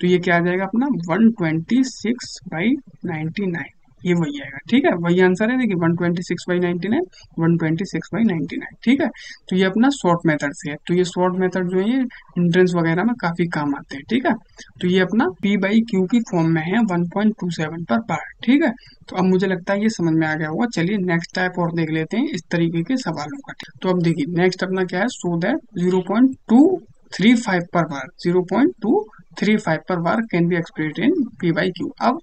तो ये क्या आ जाएगा अपना 126/99। ये वही आएगा। ठीक है, वही आंसर है। देखिए 126/99, 126/99। ठीक है, तो ये अपना शॉर्ट मेथड से है। तो ये शॉर्ट मेथड जो है ये एंट्रेंस वगैरह में काफी काम आते हैं। ठीक है, तो ये अपना P/Q की फॉर्म में है 1.27 पर बार। ठीक है, तो अब मुझे लगता है ये समझ में आ गया होगा। चलिए नेक्स्ट टाइप और देख लेते हैं इस तरीके के सवालों का। तो अब देखिए नेक्स्ट अपना क्या है, सो दैट 0.235 पर बार, 0.235 पर bar can be expressed in P/Q। अब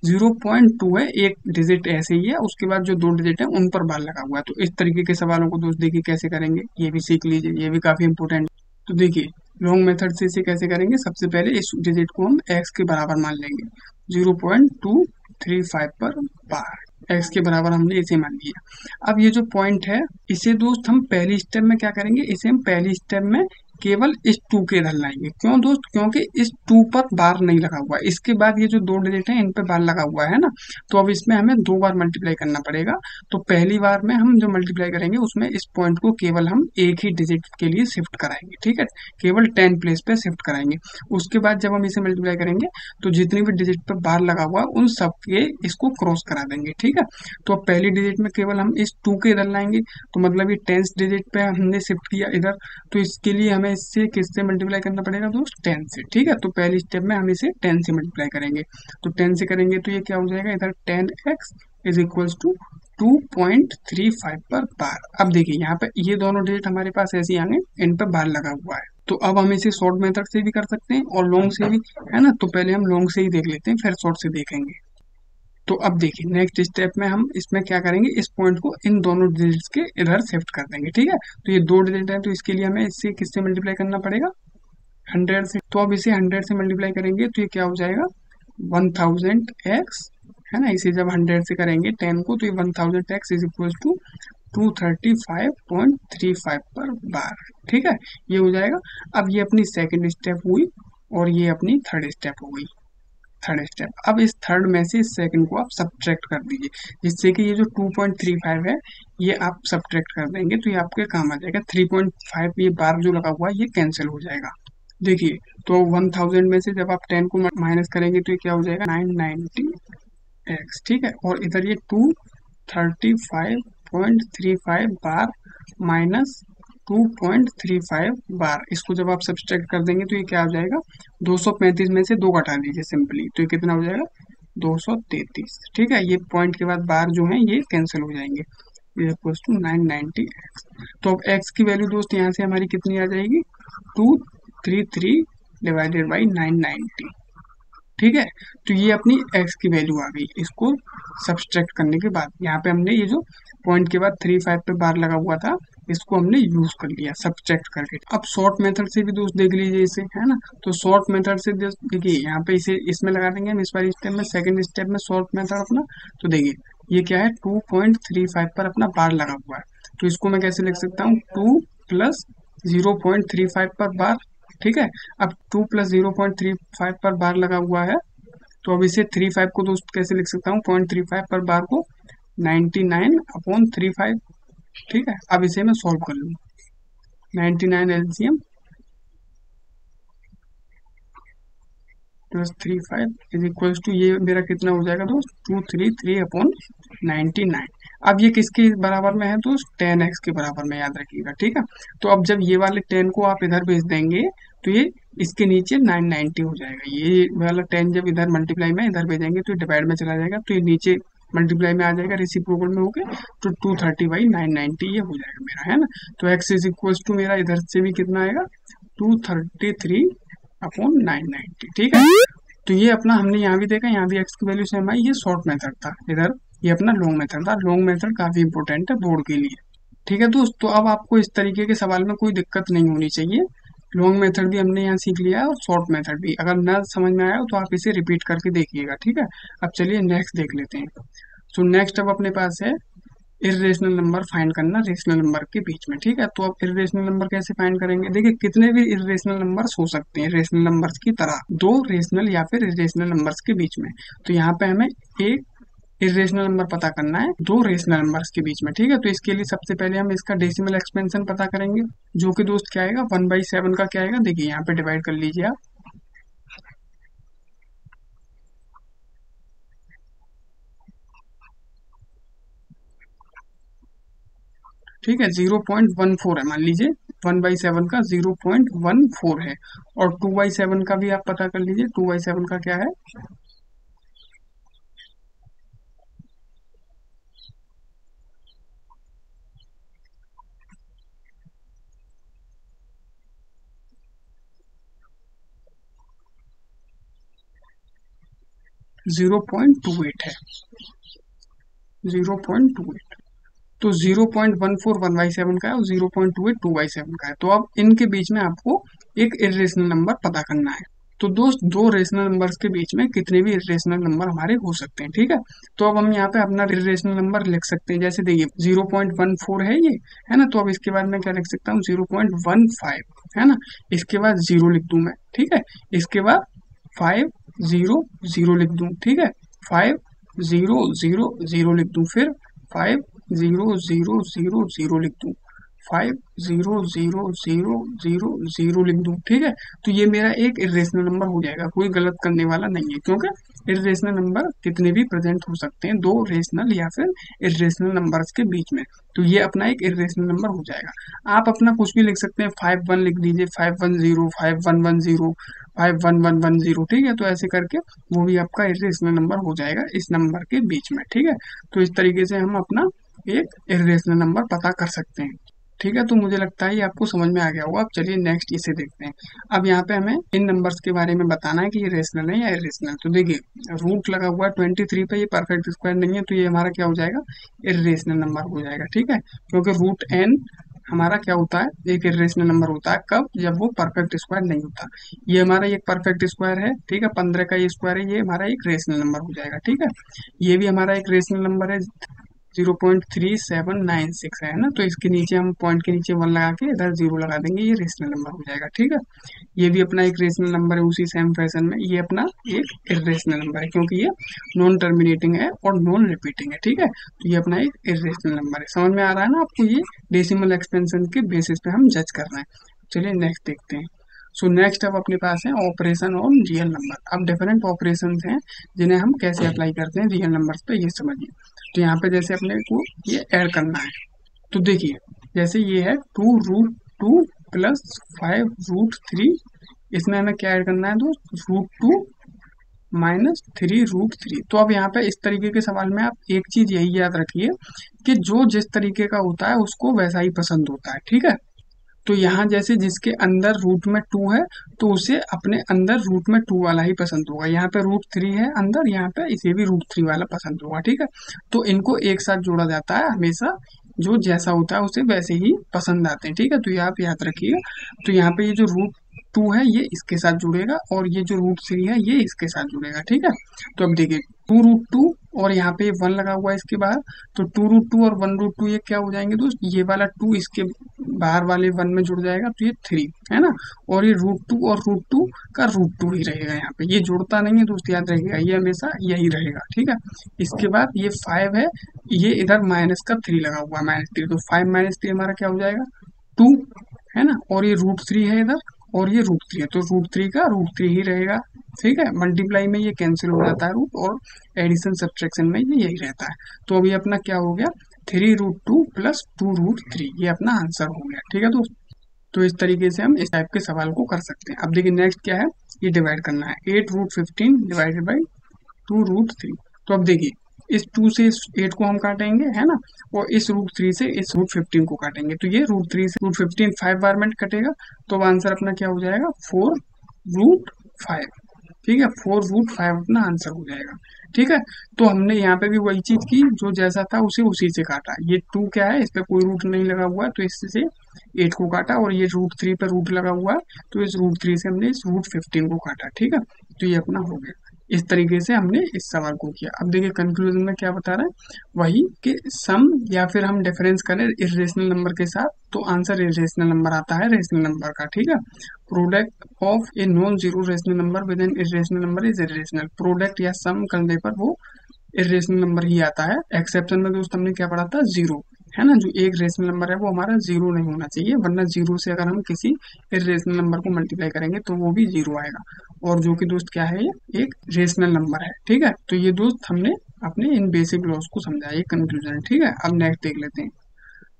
0.2 है, एक डिजिट ऐसे ही है, उसके बाद जो दो डिजिट है उन पर बार लगा हुआ है। तो इस तरीके के सवालों को दोस्त देखिए कैसे करेंगे, ये भी सीख लीजिए, ये भी काफी इंपोर्टेंट। तो देखिए लॉन्ग मेथड से इसे कैसे करेंगे, सबसे पहले इस डिजिट को हम x के बराबर मान लेंगे, 0.235 पर बार x के बराबर हमने इसे मान लिया। अब ये जो पॉइंट है इसे दोस्त हम पहली स्टेप में क्या करेंगे, इसे हम पहली स्टेप में केवल इस 2 के इधर लाएंगे। क्यों दोस्त, क्योंकि इस 2 पर बार नहीं लगा हुआ, इसके बाद ये जो दो डिजिट है इन पे बार लगा हुआ है ना, तो अब इसमें हमें 2 बार मल्टीप्लाई करना पड़ेगा। तो पहली बार में हम जो मल्टीप्लाई करेंगे उसमें इस पॉइंट को केवल हम एक ही डिजिट के लिए शिफ्ट कराएंगे। ठीक है, केवल 10 प्लेस पे शिफ्ट कराएंगे। उसके बाद जब हम इसे मल्टीप्लाई करेंगे तो जितनी भी डिजिट पे बार लगा हुआ है उन सब के इसको क्रॉस करा देंगे। ठीक है, तो अब पहली डिजिट में केवल हम इस 2 के इधर लाएंगे, तो मतलब ये 10th डिजिट पे हमने शिफ्ट किया इधर, तो इसके लिए हमें इससे किससे मल्टीप्लाई करना पड़ेगा दोस्त, 10 से। ठीक है, तो पहली स्टेप में हम इसे 10 से मल्टीप्लाई करेंगे। तो 10 से करेंगे तो ये क्या हो जाएगा, इधर 10x इज इक्वल्स टू 2.35 पर बार। अब देखिए यहाँ पे ये दोनों डिजिट हमारे पास ऐसे ही आएंगे, इन पे बार लगा हुआ है। तो अब हम इसे शॉर्ट मेथड से भी कर सकते हैं और लॉन्ग से भी, है ना। तो पहले हम लॉन्ग से ही देख लेते हैं, फिर शॉर्ट से देखेंगे। तो अब देखिए नेक्स्ट स्टेप में हम इसमें क्या करेंगे, इस पॉइंट को इन दोनों डिजिट्स के इधर शिफ्ट कर देंगे। ठीक है, तो ये दो डिजिट है तो इसके लिए हमें इससे किससे मल्टीप्लाई करना पड़ेगा, 100 से। तो अब इसे 100 से मल्टीप्लाई करेंगे तो ये क्या हो जाएगा, 1000x, है ना। इसे जब 100 से करेंगे 10 को तो ये 1000x इज इक्वल टू 235.35 पर बार। ठीक है, ये हो जाएगा। अब ये अपनी सेकंड स्टेप हुई और ये अपनी थर्ड स्टेप हो गई। थर्ड स्टेप, अब इस थर्ड में से इस सेकंड को आप सब्ट्रैक्ट कर दीजिए, जिससे कि ये जो 2.35 है ये आप सब्ट्रैक्ट कर देंगे तो ये आपके काम आ जाएगा। 3.5 ये बार जो लगा हुआ है ये कैंसिल हो जाएगा। देखिए तो 1000 में से जब आप 10 को माइनस करेंगे तो ये क्या हो जाएगा, 990x। ठीक है, और इधर ये 235.35 बार माइनस 2.35 बार, इसको जब आप सब्सट्रैक्ट कर देंगे तो ये क्या हो जाएगा, 235 में से 2 घटा दीजिए सिंपली, तो ये कितना हो जाएगा, 233। ठीक है, ये पॉइंट के बाद बार जो है ये कैंसिल हो जाएंगे, इक्वल्स टू 990x। तो अब x की वैल्यू दोस्त यहाँ से हमारी कितनी आ जाएगी, 233 डिवाइडेड बाई 990। ठीक है, तो ये अपनी x की वैल्यू आ गई। इसको सब्सट्रैक्ट करने के बाद यहाँ पे हमने ये जो पॉइंट के बाद 35 पे बार लगा हुआ था इसको हमने यूज कर लिया सब्सट्रैक्ट करके। अब शॉर्ट मेथड से भी दोस्त देख लीजिए इसे, है ना। तो शॉर्ट मेथड से देखिए यहाँ पे इसे इसमें लगा देंगे हम इस वाली स्टेप में, सेकंड स्टेप में शॉर्ट मेथड अपना। तो देखिए ये क्या है, 2.35 पर अपना बार लगा हुआ है, तो इसको मैं कैसे लिख सकता हूँ, 2 प्लस 0.35 पर बार। ठीक है, अब 2 प्लस 0.35 पर बार लगा हुआ है, तो अब इसे 35 को दोस्त कैसे लिख सकता हूँ, 0.35 पर बार को 99/35। ठीक है, अब इसे मैं सॉल्व कर लूँ, 99 LCM plus 35 is equal to, ये मेरा कितना हो जाएगा दोस्त, 233/99। अब ये किसके बराबर में है दोस्त, 10x के बराबर में, याद रखिएगा। ठीक है, तो अब जब ये वाले 10 को आप इधर भेज देंगे तो ये इसके नीचे 990 हो जाएगा। ये वाला 10 जब इधर मल्टीप्लाई में इधर भेजेंगे तो डिवाइड में चला जाएगा, तो ये नीचे मल्टीप्लाई में आ जाएगा, रेसिप्रोकल में होके तो 230/990 ये हो जाएगा मेरा, है ना। तो x इज इक्वल टू मेरा इधर से भी कितना आएगा, 233/990। ठीक है, तो ये अपना हमने यहाँ भी देखा, यहाँ भी x की वैल्यू सेम आई, ये शॉर्ट मेथड था। इधर ये अपना लॉन्ग मेथड था। लॉन्ग मेथड काफी इंपॉर्टेंट है बोर्ड के लिए। ठीक है दोस्त, तो अब आपको इस तरीके के सवाल में कोई दिक्कत नहीं होनी चाहिए। लॉन्ग मेथड भी हमने यहाँ सीख लिया है और शॉर्ट मेथड भी। अगर न समझ में आया हो तो आप इसे रिपीट करके देखिएगा। ठीक है, अब चलिए नेक्स्ट देख लेते हैं। तो नेक्स्ट अब अपने पास है इर्रेशनल नंबर फाइंड करना रेशनल नंबर के बीच में। ठीक है, तो अब इर्रेशनल नंबर कैसे फाइंड करेंगे, देखिए कितने भी इर्रेशनल नंबर्स हो सकते हैं रेशनल नंबर्स की तरह, दो रेशनल या फिर इर्रेशनल नंबर्स के बीच में। तो यहाँ पे हमें एक इर्रेशनल नंबर पता करना है दो रेशनल नंबर्स के बीच में। ठीक है, तो इसके लिए सबसे पहले हम इसका डेसिमल एक्सपेंशन पता करेंगे, जो कि दोस्त क्या आएगा, 1/7 का क्या आएगा, देखिए यहाँ पे डिवाइड कर लीजिए आप, ठीक है, 0.14 है, मान लीजिए 1/7 का 0.14 है। और 2/7 का भी आप पता कर लीजिए, 2/7 का क्या है, 0.28 है, 0.28। तो 0.14 1/7 का है और 0.28 2/7 का है। तो अब इनके बीच में आपको एक इरेशनल नंबर पता करना है। तो दोस्त दो रेशनल नंबर्स के बीच में कितने भी इरेशनल नंबर हमारे हो सकते हैं, ठीक है। तो अब हम यहाँ पे अपना इरेशनल नंबर लिख सकते हैं, जैसे देखिए 0.14 है ये, है ना। तो अब इसके बाद मैं क्या लिख सकता हूँ, 0.15, है ना। इसके बाद जीरो लिख दूं मैं, ठीक है। इसके बाद 5 0 0 लिख दूं, ठीक है। 5 0 0 0 लिख दूं, फिर 5 0 0 0 0 लिख दूं, 5 0 0 0 0 0 लिख दूं, ठीक है। तो ये मेरा एक इरेशनल नंबर हो जाएगा, कोई गलत करने वाला नहीं है, क्योंकि इरेशनल नंबर कितने भी प्रेजेंट हो सकते हैं दो रेशनल या फिर इरेशनल नंबर्स के बीच में। तो ये अपना एक इरेशनल नंबर हो जाएगा। आप अपना कुछ भी लिख सकते हैं, 5 1 लिख दीजिए, 5 1 0 5 1 1 0 5 1 1 1 0, ठीक है। तो ऐसे करके वो भी आपका इरेशनल नंबर हो जाएगा इस नंबर के बीच में, ठीक है। तो इस तरीके से हम अपना एक इरेशनल नंबर पता कर सकते हैं, ठीक है। तो मुझे लगता है ये आपको समझ में आ गया होगा। अब चलिए नेक्स्ट इसे देखते हैं। अब यहाँ पे हमें इन नंबर्स के बारे में बताना है कि ये रेशनल है या इरेशनल। तो देखिए रूट लगा हुआ है 23 पे, ये परफेक्ट स्क्वायर नहीं है, तो ये हमारा क्या हो जाएगा, इरेशनल नंबर हो जाएगा, ठीक है। क्योंकि रूट एन हमारा क्या होता है, एक इरेशनल नंबर होता है, कब, जब वो परफेक्ट स्क्वायर नहीं होता। ये हमारा एक परफेक्ट स्क्वायर है, ठीक है, 15 का ये स्क्वायर है, ये हमारा एक रेशनल नंबर हो जाएगा, ठीक है। ये भी हमारा एक रेशनल नंबर है, 0.3796 है ना। तो इसके नीचे हम पॉइंट के नीचे 1 लगा के इधर 0 लगा देंगे, ये रेशनल नंबर हो जाएगा, ठीक है। ये भी अपना एक रेशनल नंबर है, उसी सेम फैशन में ये अपना एक इरेशनल नंबर है, क्योंकि ये नॉन टर्मिनेटिंग है और नॉन रिपीटिंग है, ठीक है। तो ये अपना एक इरेशनल नंबर है। समझ में आ रहा है ना आपको, ये डेसिमल एक्सपेंशन के बेसिस पे हम जज कर रहे हैं। चलिए नेक्स्ट देखते हैं। सो नेक्स्ट अब अपने पास है ऑपरेशन ऑन रियल नंबर। अब डिफरेंट ऑपरेशन हैं जिन्हें हम कैसे अप्लाई करते हैं रियल नंबर्स पे, ये समझिए। तो यहाँ पे जैसे अपने को ये ऐड करना है, तो देखिए जैसे ये है 2√2 प्लस 5√3, इसमें हमें क्या ऐड करना है दोस्त, √2 माइनस 3√3। तो अब यहाँ पे इस तरीके के सवाल में आप एक चीज यही याद रखिए कि जो जिस तरीके का होता है उसको वैसा ही पसंद होता है, ठीक है। तो यहाँ जैसे जिसके अंदर रूट में 2 है, तो उसे अपने अंदर रूट में 2 वाला ही पसंद होगा। यहाँ पे √3 है अंदर, यहाँ पे इसे भी √3 वाला पसंद होगा, ठीक है। तो इनको एक साथ जोड़ा जाता है, हमेशा जो जैसा होता है उसे वैसे ही पसंद आते हैं, ठीक है। तो ये आप याद रखिए। तो यहाँ पे ये जो √2 है ये इसके साथ जुड़ेगा, और ये जो √3 है ये इसके साथ जुड़ेगा, ठीक है। तो अब देखिए 2√2 और यहाँ पे 1 लगा हुआ है इसके बाहर, तो 2√2 और 1√2 ये क्या हो जाएंगे दोस्त, ये वाला 2 इसके बाहर वाले 1 में जुड़ जाएगा, तो ये 3 है ना। और ये √2 और √2 का √2 ही रहेगा, यहाँ पे ये जुड़ता नहीं है दोस्त, याद रहेगा, ये हमेशा यही रहेगा, ठीक है। इसके बाद ये 5 है, ये इधर माइनस का 3 लगा हुआ है, -3, तो 5 -3 हमारा क्या हो जाएगा, 2, है ना। और ये √3 है इधर, और ये √3 है, तो √3 का √3 ही रहेगा, ठीक है। मल्टीप्लाई में ये कैंसिल हो जाता है रूट, और एडिशन सब्ट्रैक्शन में ये यही रहता है। तो अभी अपना क्या हो गया, 3√2 प्लस 2√3, ये अपना आंसर हो गया, ठीक है दोस्त। तो इस तरीके से हम इस टाइप के सवाल को कर सकते हैं। अब देखिए नेक्स्ट क्या है, ये डिवाइड करना है, 8√15 डिवाइडेड बाई 2√3। तो अब देखिए इस 2 से इस 8 को हम काटेंगे, है ना, और इस √3 से इस √15 को काटेंगे, तो ये √3 से √15 5 बार में कटेगा। तो आंसर अपना क्या हो जाएगा, 4√5, ठीक है। 4√5 अपना आंसर हो जाएगा, ठीक है। तो हमने यहाँ पे भी वही चीज की, जो जैसा था उसे उसी से काटा। ये 2 क्या है, इस पे कोई रूट नहीं लगा हुआ है, तो इससे 8 को काटा, और ये √3 पे रूट लगा हुआ है, तो इस √3 से हमने इस √15 को काटा, ठीक है। तो ये अपना हो गया। इस तरीके से हमने इस सवाल को किया। अब देखिए कंक्लूजन में क्या बता रहा है, वही कि सम या फिर हम डिफरेंस करें इरेशनल नंबर के साथ, तो आंसर इरेशनल नंबर आता है रेशनल नंबर का, ठीक है। Product of a non zero rational number with an irrational number is irrational. Product या सम करने पर वो इरेशनल नंबर ही आता है। एक्सेप्शन में दोस्त हमने क्या पढ़ा था, जीरो, है ना। जो एक रेशनल नंबर है वो हमारा जीरो नहीं होना चाहिए, वरना जीरो से अगर हम किसी इरेशनल नंबर को मल्टीप्लाई करेंगे तो वो भी जीरो आएगा। और जो कि दोस्त क्या है, ये एक रेशनल नंबर है, ठीक है। तो ये दोस्त हमने अपने इन बेसिक लॉस को समझा, ये कंक्लूजन, ठीक है। अब नेक्स्ट देख लेते हैं।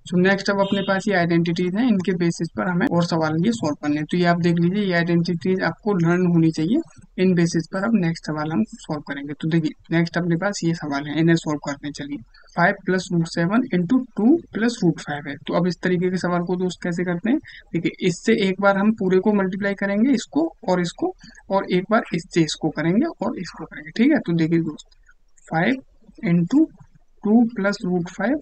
सो नेक्स्ट अब अपने पास ये आइडेंटिटीज हैं, इनके बेसिस पर हमें और सवाल ये सॉल्व करने हैं। तो ये आप देख लीजिए, ये आइडेंटिटीज आपको लर्न होनी चाहिए, इन बेसिस पर अब नेक्स्ट सवाल हम सॉल्व करेंगे। तो देखिए नेक्स्ट अपने पास ये सवाल है, इन्हें सॉल्व करने चलिए। 5+√7 इंटू 2+√5 है। तो अब इस तरीके के सवाल को दोस्त कैसे करते हैं, देखिए इससे एक बार हम पूरे को मल्टीप्लाई करेंगे, इसको, और एक बार इससे इसको करेंगे और इसको करेंगे, ठीक है। तो देखिए दोस्त 5 इंटू 2+√5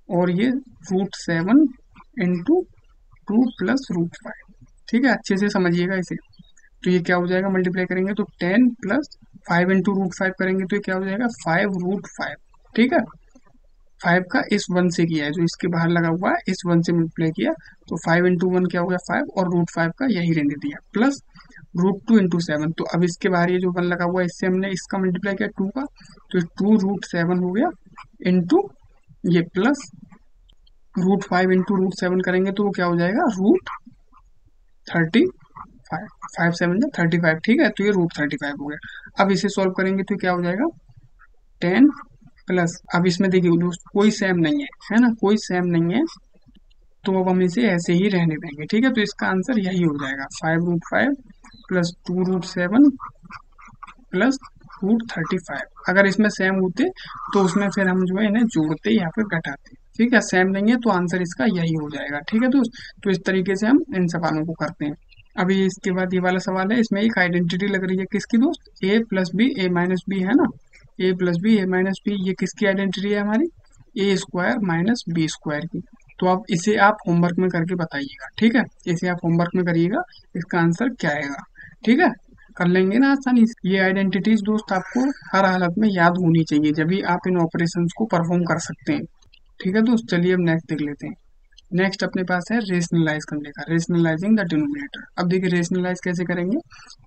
और ये √7 इंटू 2+√5, ठीक है, अच्छे से समझिएगा इसे। तो ये क्या हो जाएगा, मल्टीप्लाई करेंगे तो 10 प्लस 5 इंटू √5 करेंगे तो ये क्या हो जाएगा 5√5, ठीक है। 5 का इस 1 से किया है, जो इसके बाहर लगा हुआ है इस 1 से मल्टीप्लाई किया, तो 5 इंटू 1 क्या हो गया 5, और √5 का यही रहने दिया, प्लस √2 इंटू 7। तो अब इसके बाहर ये जो 1 लगा हुआ है, इससे हमने इसका मल्टीप्लाई किया 2 का, तो 2√7 हो गया, इंटू ये प्लस √5 इंटू √7 करेंगे तो वो क्या हो जाएगा √35, 5×7 = 35, ठीक है। तो ये √35 हो गया। अब इसे सॉल्व करेंगे तो क्या हो जाएगा 10 प्लस, अब इसमें देखिए दोस्त कोई सेम नहीं है ना, कोई सेम नहीं है, तो अब हम इसे ऐसे ही रहने देंगे, ठीक है। तो इसका आंसर यही हो जाएगा 5√5 प्लस 2√7 प्लस √35। अगर इसमें सेम होते तो उसमें फिर हम जो है इन्हें जोड़ते या फिर घटाते, ठीक है। सेम नहीं है तो आंसर इसका यही हो जाएगा, ठीक है दोस्त। तो इस तरीके से हम इन सवालों को करते हैं। अभी इसके बाद ये वाला सवाल है, इसमें एक आइडेंटिटी लग रही है किसकी दोस्त, a+b है ना, a+b ये किसकी आइडेंटिटी है हमारी, a² - b² की। तो आप इसे आप होमवर्क में करके बताइएगा, ठीक है। इसे आप होमवर्क में करिएगा, इसका आंसर क्या आएगा, ठीक है। कर लेंगे ना आसानी से। ये आइडेंटिटीज दोस्त आपको हर हालत में याद होनी चाहिए, जब भी आप इन ऑपरेशंस को परफॉर्म कर सकते हैं, ठीक है दोस्त। चलिए अब नेक्स्ट देख लेते हैं। नेक्स्ट अपने पास है रेशनलाइज करने का, रेशनलाइजिंग द डिनोमिनेटर। अब देखिए रेशनलाइज कैसे करेंगे,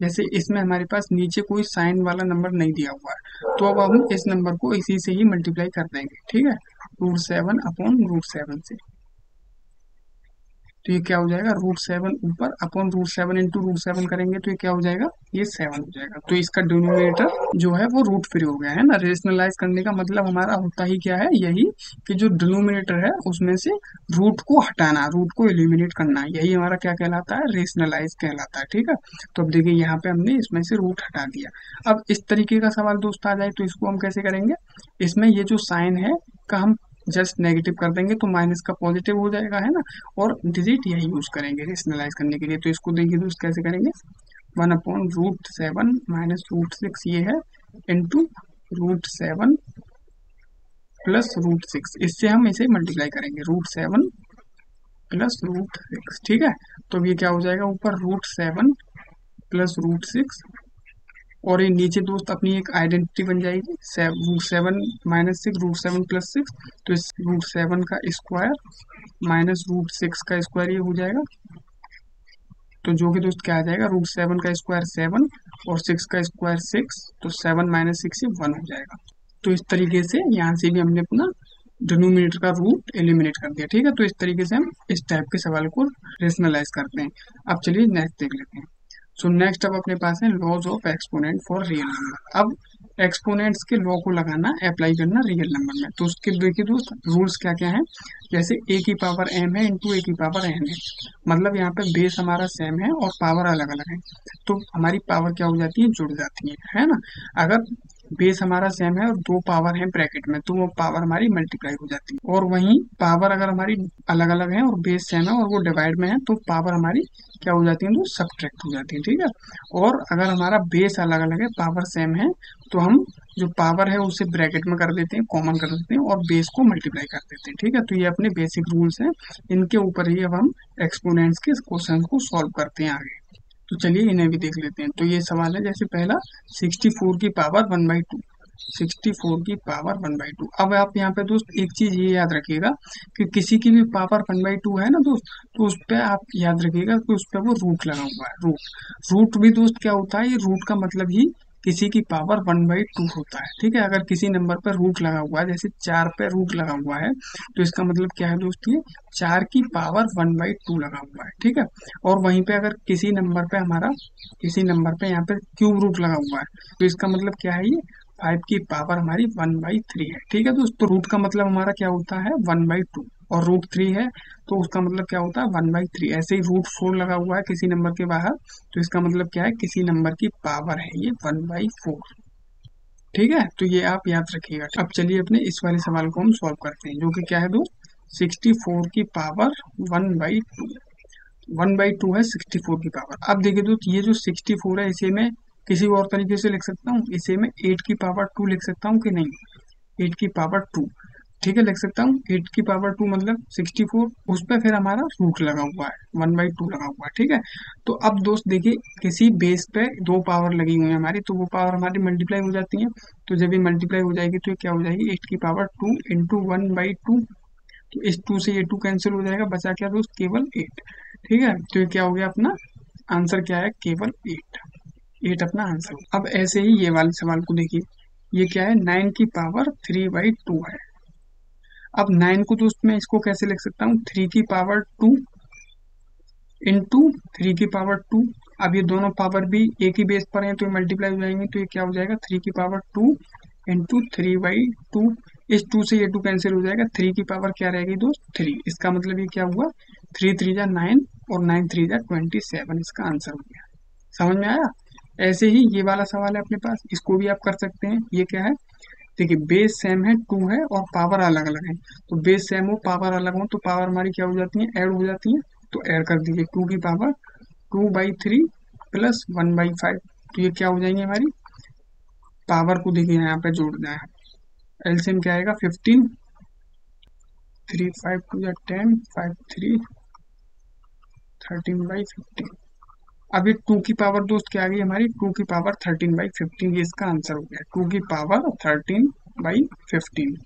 जैसे इसमें हमारे पास नीचे कोई साइन वाला नंबर नहीं दिया हुआ है, तो अब हम इस नंबर को इसी से ही मल्टीप्लाई कर देंगे, ठीक है, √7 से। तो ये क्या हो जाएगा √7 ऊपर अपॉन √7 इंटू √7 करेंगे तो ये क्या हो जाएगा, ये 7 हो जाएगा। तो इसका डिनोमिनेटर जो है वो रूट फ्री हो गया है ना। रेशनलाइज करने का मतलब हमारा होता ही क्या है, यही कि जो डिनोमिनेटर है उसमें से रूट को हटाना, रूट को एलिमिनेट करना, यही हमारा क्या कहलाता है, रेशनलाइज कहलाता है, ठीक है। तो अब देखिए यहाँ पे हमने इसमें से रूट हटा दिया। अब इस तरीके का सवाल दोस्त आ जाए तो इसको हम कैसे करेंगे, इसमें ये जो साइन है का हम जस्ट नेगेटिव कर देंगे तो माइनस का पॉजिटिव हो जाएगा, है ना, और डिजिट यही यूज करेंगे रेशनलाइज करने के लिए। तो इसको देखिए दोस्त कैसे करेंगे, 1/√7 माइनस √6 ये है, इंटू √7 प्लस √6, इससे हम इसे मल्टीप्लाई करेंगे, √7 प्लस √6, ठीक है। तो ये क्या हो जाएगा ऊपर √7 प्लस √6, और ये नीचे दोस्त अपनी एक आइडेंटिटी बन जाएगी, √7 - 6 √7 + 6, तो इस √7 का स्क्वायर माइनस √6 का स्क्वायर ये हो जाएगा। तो जो कि दोस्त क्या आ जाएगा, √7 का स्क्वायर 7 और 6 का स्क्वायर 6, तो 7 - 6 से 1 हो जाएगा। तो इस तरीके से यहाँ से भी हमने अपना डिनोमिनेटर का रूट एलिमिनेट कर दिया, ठीक है। तो इस तरीके से हम इस टाइप के सवाल को रेशनलाइज करते हैं। अब चलिए नेक्स्ट देख लेते हैं। सो नेक्स्ट अब अपने पास है laws of exponent for real number. अब एक्सपोनेंट्स के लॉ को लगाना, अप्लाई करना रियल नंबर में। तो उसके देखिए दोस्त रूल्स क्या क्या है, जैसे a की पावर m है इंटू a की पावर n है, मतलब यहाँ पे बेस हमारा सेम है और पावर अलग अलग है, तो हमारी पावर क्या हो जाती है, जुड़ जाती है ना। अगर बेस हमारा सेम है और दो पावर है ब्रैकेट में, तो वो पावर हमारी मल्टीप्लाई हो जाती है। और वहीं पावर अगर हमारी अलग अलग है और बेस सेम है और वो डिवाइड में है, तो पावर हमारी क्या हो जाती है, तो सब्ट्रैक्ट हो जाती है, ठीक है। और अगर हमारा बेस अलग अलग है पावर सेम है, तो हम जो पावर है उसे ब्रैकेट में कर देते हैं, कॉमन कर देते हैं और बेस को मल्टीप्लाई कर देते हैं, ठीक है। तो ये अपने बेसिक रूल्स हैं, इनके ऊपर ही अब हम एक्सपोनेंट्स के क्वेश्चन को सॉल्व करते हैं आगे। तो चलिए इन्हें भी देख लेते हैं। तो ये सवाल है जैसे पहला 64 की पावर 1/2, 64 की पावर 1/2। अब आप यहाँ पे दोस्त एक चीज ये याद रखिएगा कि किसी की भी पावर 1/2 है ना दोस्त, तो उस पर आप याद रखिएगा कि उस पर वो रूट लगा हुआ है। रूट भी दोस्त क्या होता है, ये रूट का मतलब ही किसी की पावर 1/2 होता है, ठीक है। अगर किसी नंबर पर रूट लगा हुआ है, जैसे 4 पे रूट लगा हुआ है, तो इसका मतलब क्या है दोस्त, ये 4 की पावर 1/2 लगा हुआ है, ठीक है। और वहीं पे अगर किसी नंबर पे यहाँ पे क्यूब रूट लगा हुआ है, तो इसका मतलब क्या है, ये 5 की पावर हमारी 1/3 है। ठीक है दोस्तों, रूट का मतलब हमारा क्या होता है 1/2, और रूट 3 है तो उसका मतलब क्या होता है 1/3। ऐसे ही रूट 4 लगा हुआ है किसी नंबर के बाहर, तो इसका मतलब क्या है किसी नंबर की पावर है ये 1/4। ठीक है, तो ये आप याद रखिएगा। अब चलिए अपने इस वाले सवाल को हम सॉल्व करते हैं, जो कि क्या है दोस्त 64 की पावर 1/2। 1/2 है 64 की पावर। अब देखिए दोस्त, ये जो 64 है इसे मैं किसी और तरीके से लिख सकता हूँ, इसे मैं 8 की पावर 2 लिख सकता हूँ कि नहीं, 8 की पावर 2। ठीक है, लिख सकता हूँ 8 की पावर 2 मतलब 64, उस पर फिर हमारा रूट लगा हुआ है 1/2 लगा हुआ है। ठीक है, तो अब दोस्त देखिए, किसी बेस पे दो पावर लगी हुई है हमारी, तो वो पावर हमारी मल्टीप्लाई हो जाती है। तो जब ये मल्टीप्लाई हो जाएगी तो ये क्या हो जाएगी 8 की पावर 2 इंटू 1/2। तो इस 2 से ये 2 कैंसिल हो जाएगा, बचा क्या दोस्त केवल 8। ठीक है, तो ये क्या हो गया अपना आंसर, क्या है केवल 8। 8 अपना आंसर। अब ऐसे ही ये वाले सवाल को देखिए, ये क्या है 9 की पावर 3/2 है। अब 9 को दोस्त मैं इसको कैसे लिख सकता हूँ 3 की पावर 2 इंटू 3 की पावर 2। अब ये दोनों पावर भी एक ही बेस पर हैं तो ये मल्टीप्लाई हो जाएंगे, तो ये क्या हो जाएगा 3 की पावर 2 इंटू 3/2। इस 2 से ये 2 कैंसिल हो जाएगा, 3 की पावर क्या रहेगी दोस्त 3। इसका मतलब ये क्या हुआ 3×3 = 9 और 9×3 = 27, इसका आंसर हो गया। समझ में आया। ऐसे ही ये वाला सवाल है अपने पास, इसको भी आप कर सकते हैं। ये क्या है देखिए, बेस सेम है 2 है और पावर अलग अलग है। तो बेस सेम हो पावर अलग हो तो पावर हमारी क्या हो जाती है ऐड हो जाती है। तो ऐड कर दीजिए 2 की पावर 2/3 प्लस 1/5। तो ये क्या हो जाएंगे हमारी पावर को देखिए यहाँ पे जोड़ना है, एलसीएम क्या आएगा 15, 3 5 2 10, 5 3 13/15। अब ये 2 की पावर दोस्त क्या आ गई हमारी 2 की पावर 13/15, ये इसका आंसर हो गया 2 की पावर 13/15।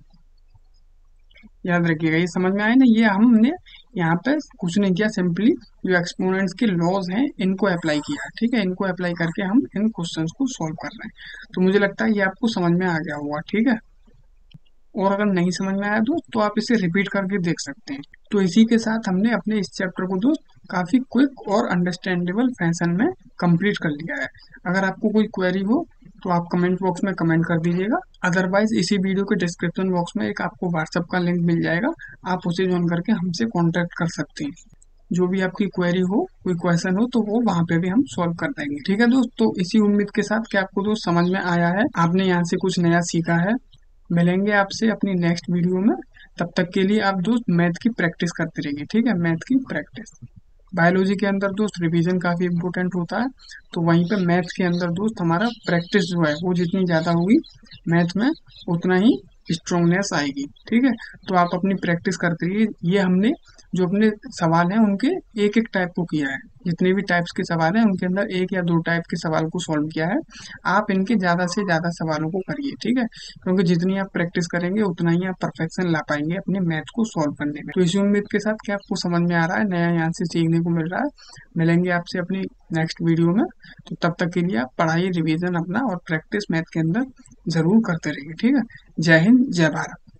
याद रखिएगा, ये समझ में आया ना। ये हमने यहाँ पे कुछ नहीं किया, सिंपली जो एक्सपोनेंट्स के लॉज हैं इनको अप्लाई किया। ठीक है, इनको अप्लाई करके हम इन क्वेश्चंस को सॉल्व कर रहे हैं। तो मुझे लगता है ये आपको समझ में आ गया होगा। ठीक है, और अगर नहीं समझ में आया दोस्त तो आप इसे रिपीट करके देख सकते हैं। तो इसी के साथ हमने अपने इस चैप्टर को दोस्त काफी क्विक और अंडरस्टैंडेबल फैशन में कंप्लीट कर लिया है। अगर आपको कोई क्वेरी हो तो आप कमेंट बॉक्स में कमेंट कर दीजिएगा। अदरवाइज इसी वीडियो के डिस्क्रिप्शन बॉक्स में एक आपको व्हाट्सएप का लिंक मिल जाएगा, आप उसे ज्वाइन करके हमसे कॉन्टेक्ट कर सकते हैं। जो भी आपकी क्वेरी हो, कोई क्वेश्चन हो, तो वो वहाँ पे भी हम सॉल्व कर देंगे। ठीक है दोस्त, तो इसी उम्मीद के साथ कि आपको दोस्त समझ में आया है, आपने यहाँ से कुछ नया सीखा है। मिलेंगे आपसे अपनी नेक्स्ट वीडियो में। तब तक के लिए आप दोस्त मैथ की प्रैक्टिस करते रहिए। ठीक है, मैथ की प्रैक्टिस। बायोलॉजी के अंदर दोस्त रिवीजन काफी इंपॉर्टेंट होता है, तो वहीं पे मैथ के अंदर दोस्त हमारा प्रैक्टिस जो है वो जितनी ज्यादा होगी मैथ में उतना ही स्ट्रोंगनेस आएगी। ठीक है, तो आप अपनी प्रैक्टिस करते रहिए। ये हमने जो अपने सवाल हैं उनके एक एक टाइप को किया है, जितने भी टाइप्स के सवाल हैं उनके अंदर एक या दो टाइप के सवाल को सॉल्व किया है। आप इनके ज्यादा से ज्यादा सवालों को करिए। ठीक है, क्योंकि जितनी आप प्रैक्टिस करेंगे उतना ही आप परफेक्शन ला पाएंगे अपने मैथ को सॉल्व करने में। तो इसी उम्मीद के साथ कि आपको समझ में आ रहा है, नया यहाँ से सीखने को मिल रहा है। मिलेंगे आपसे अपनी नेक्स्ट वीडियो में। तो तब तक के लिए आप पढ़ाई रिवीजन अपना और प्रैक्टिस मैथ के अंदर जरूर करते रहिए। ठीक है, जय हिंद जय भारत।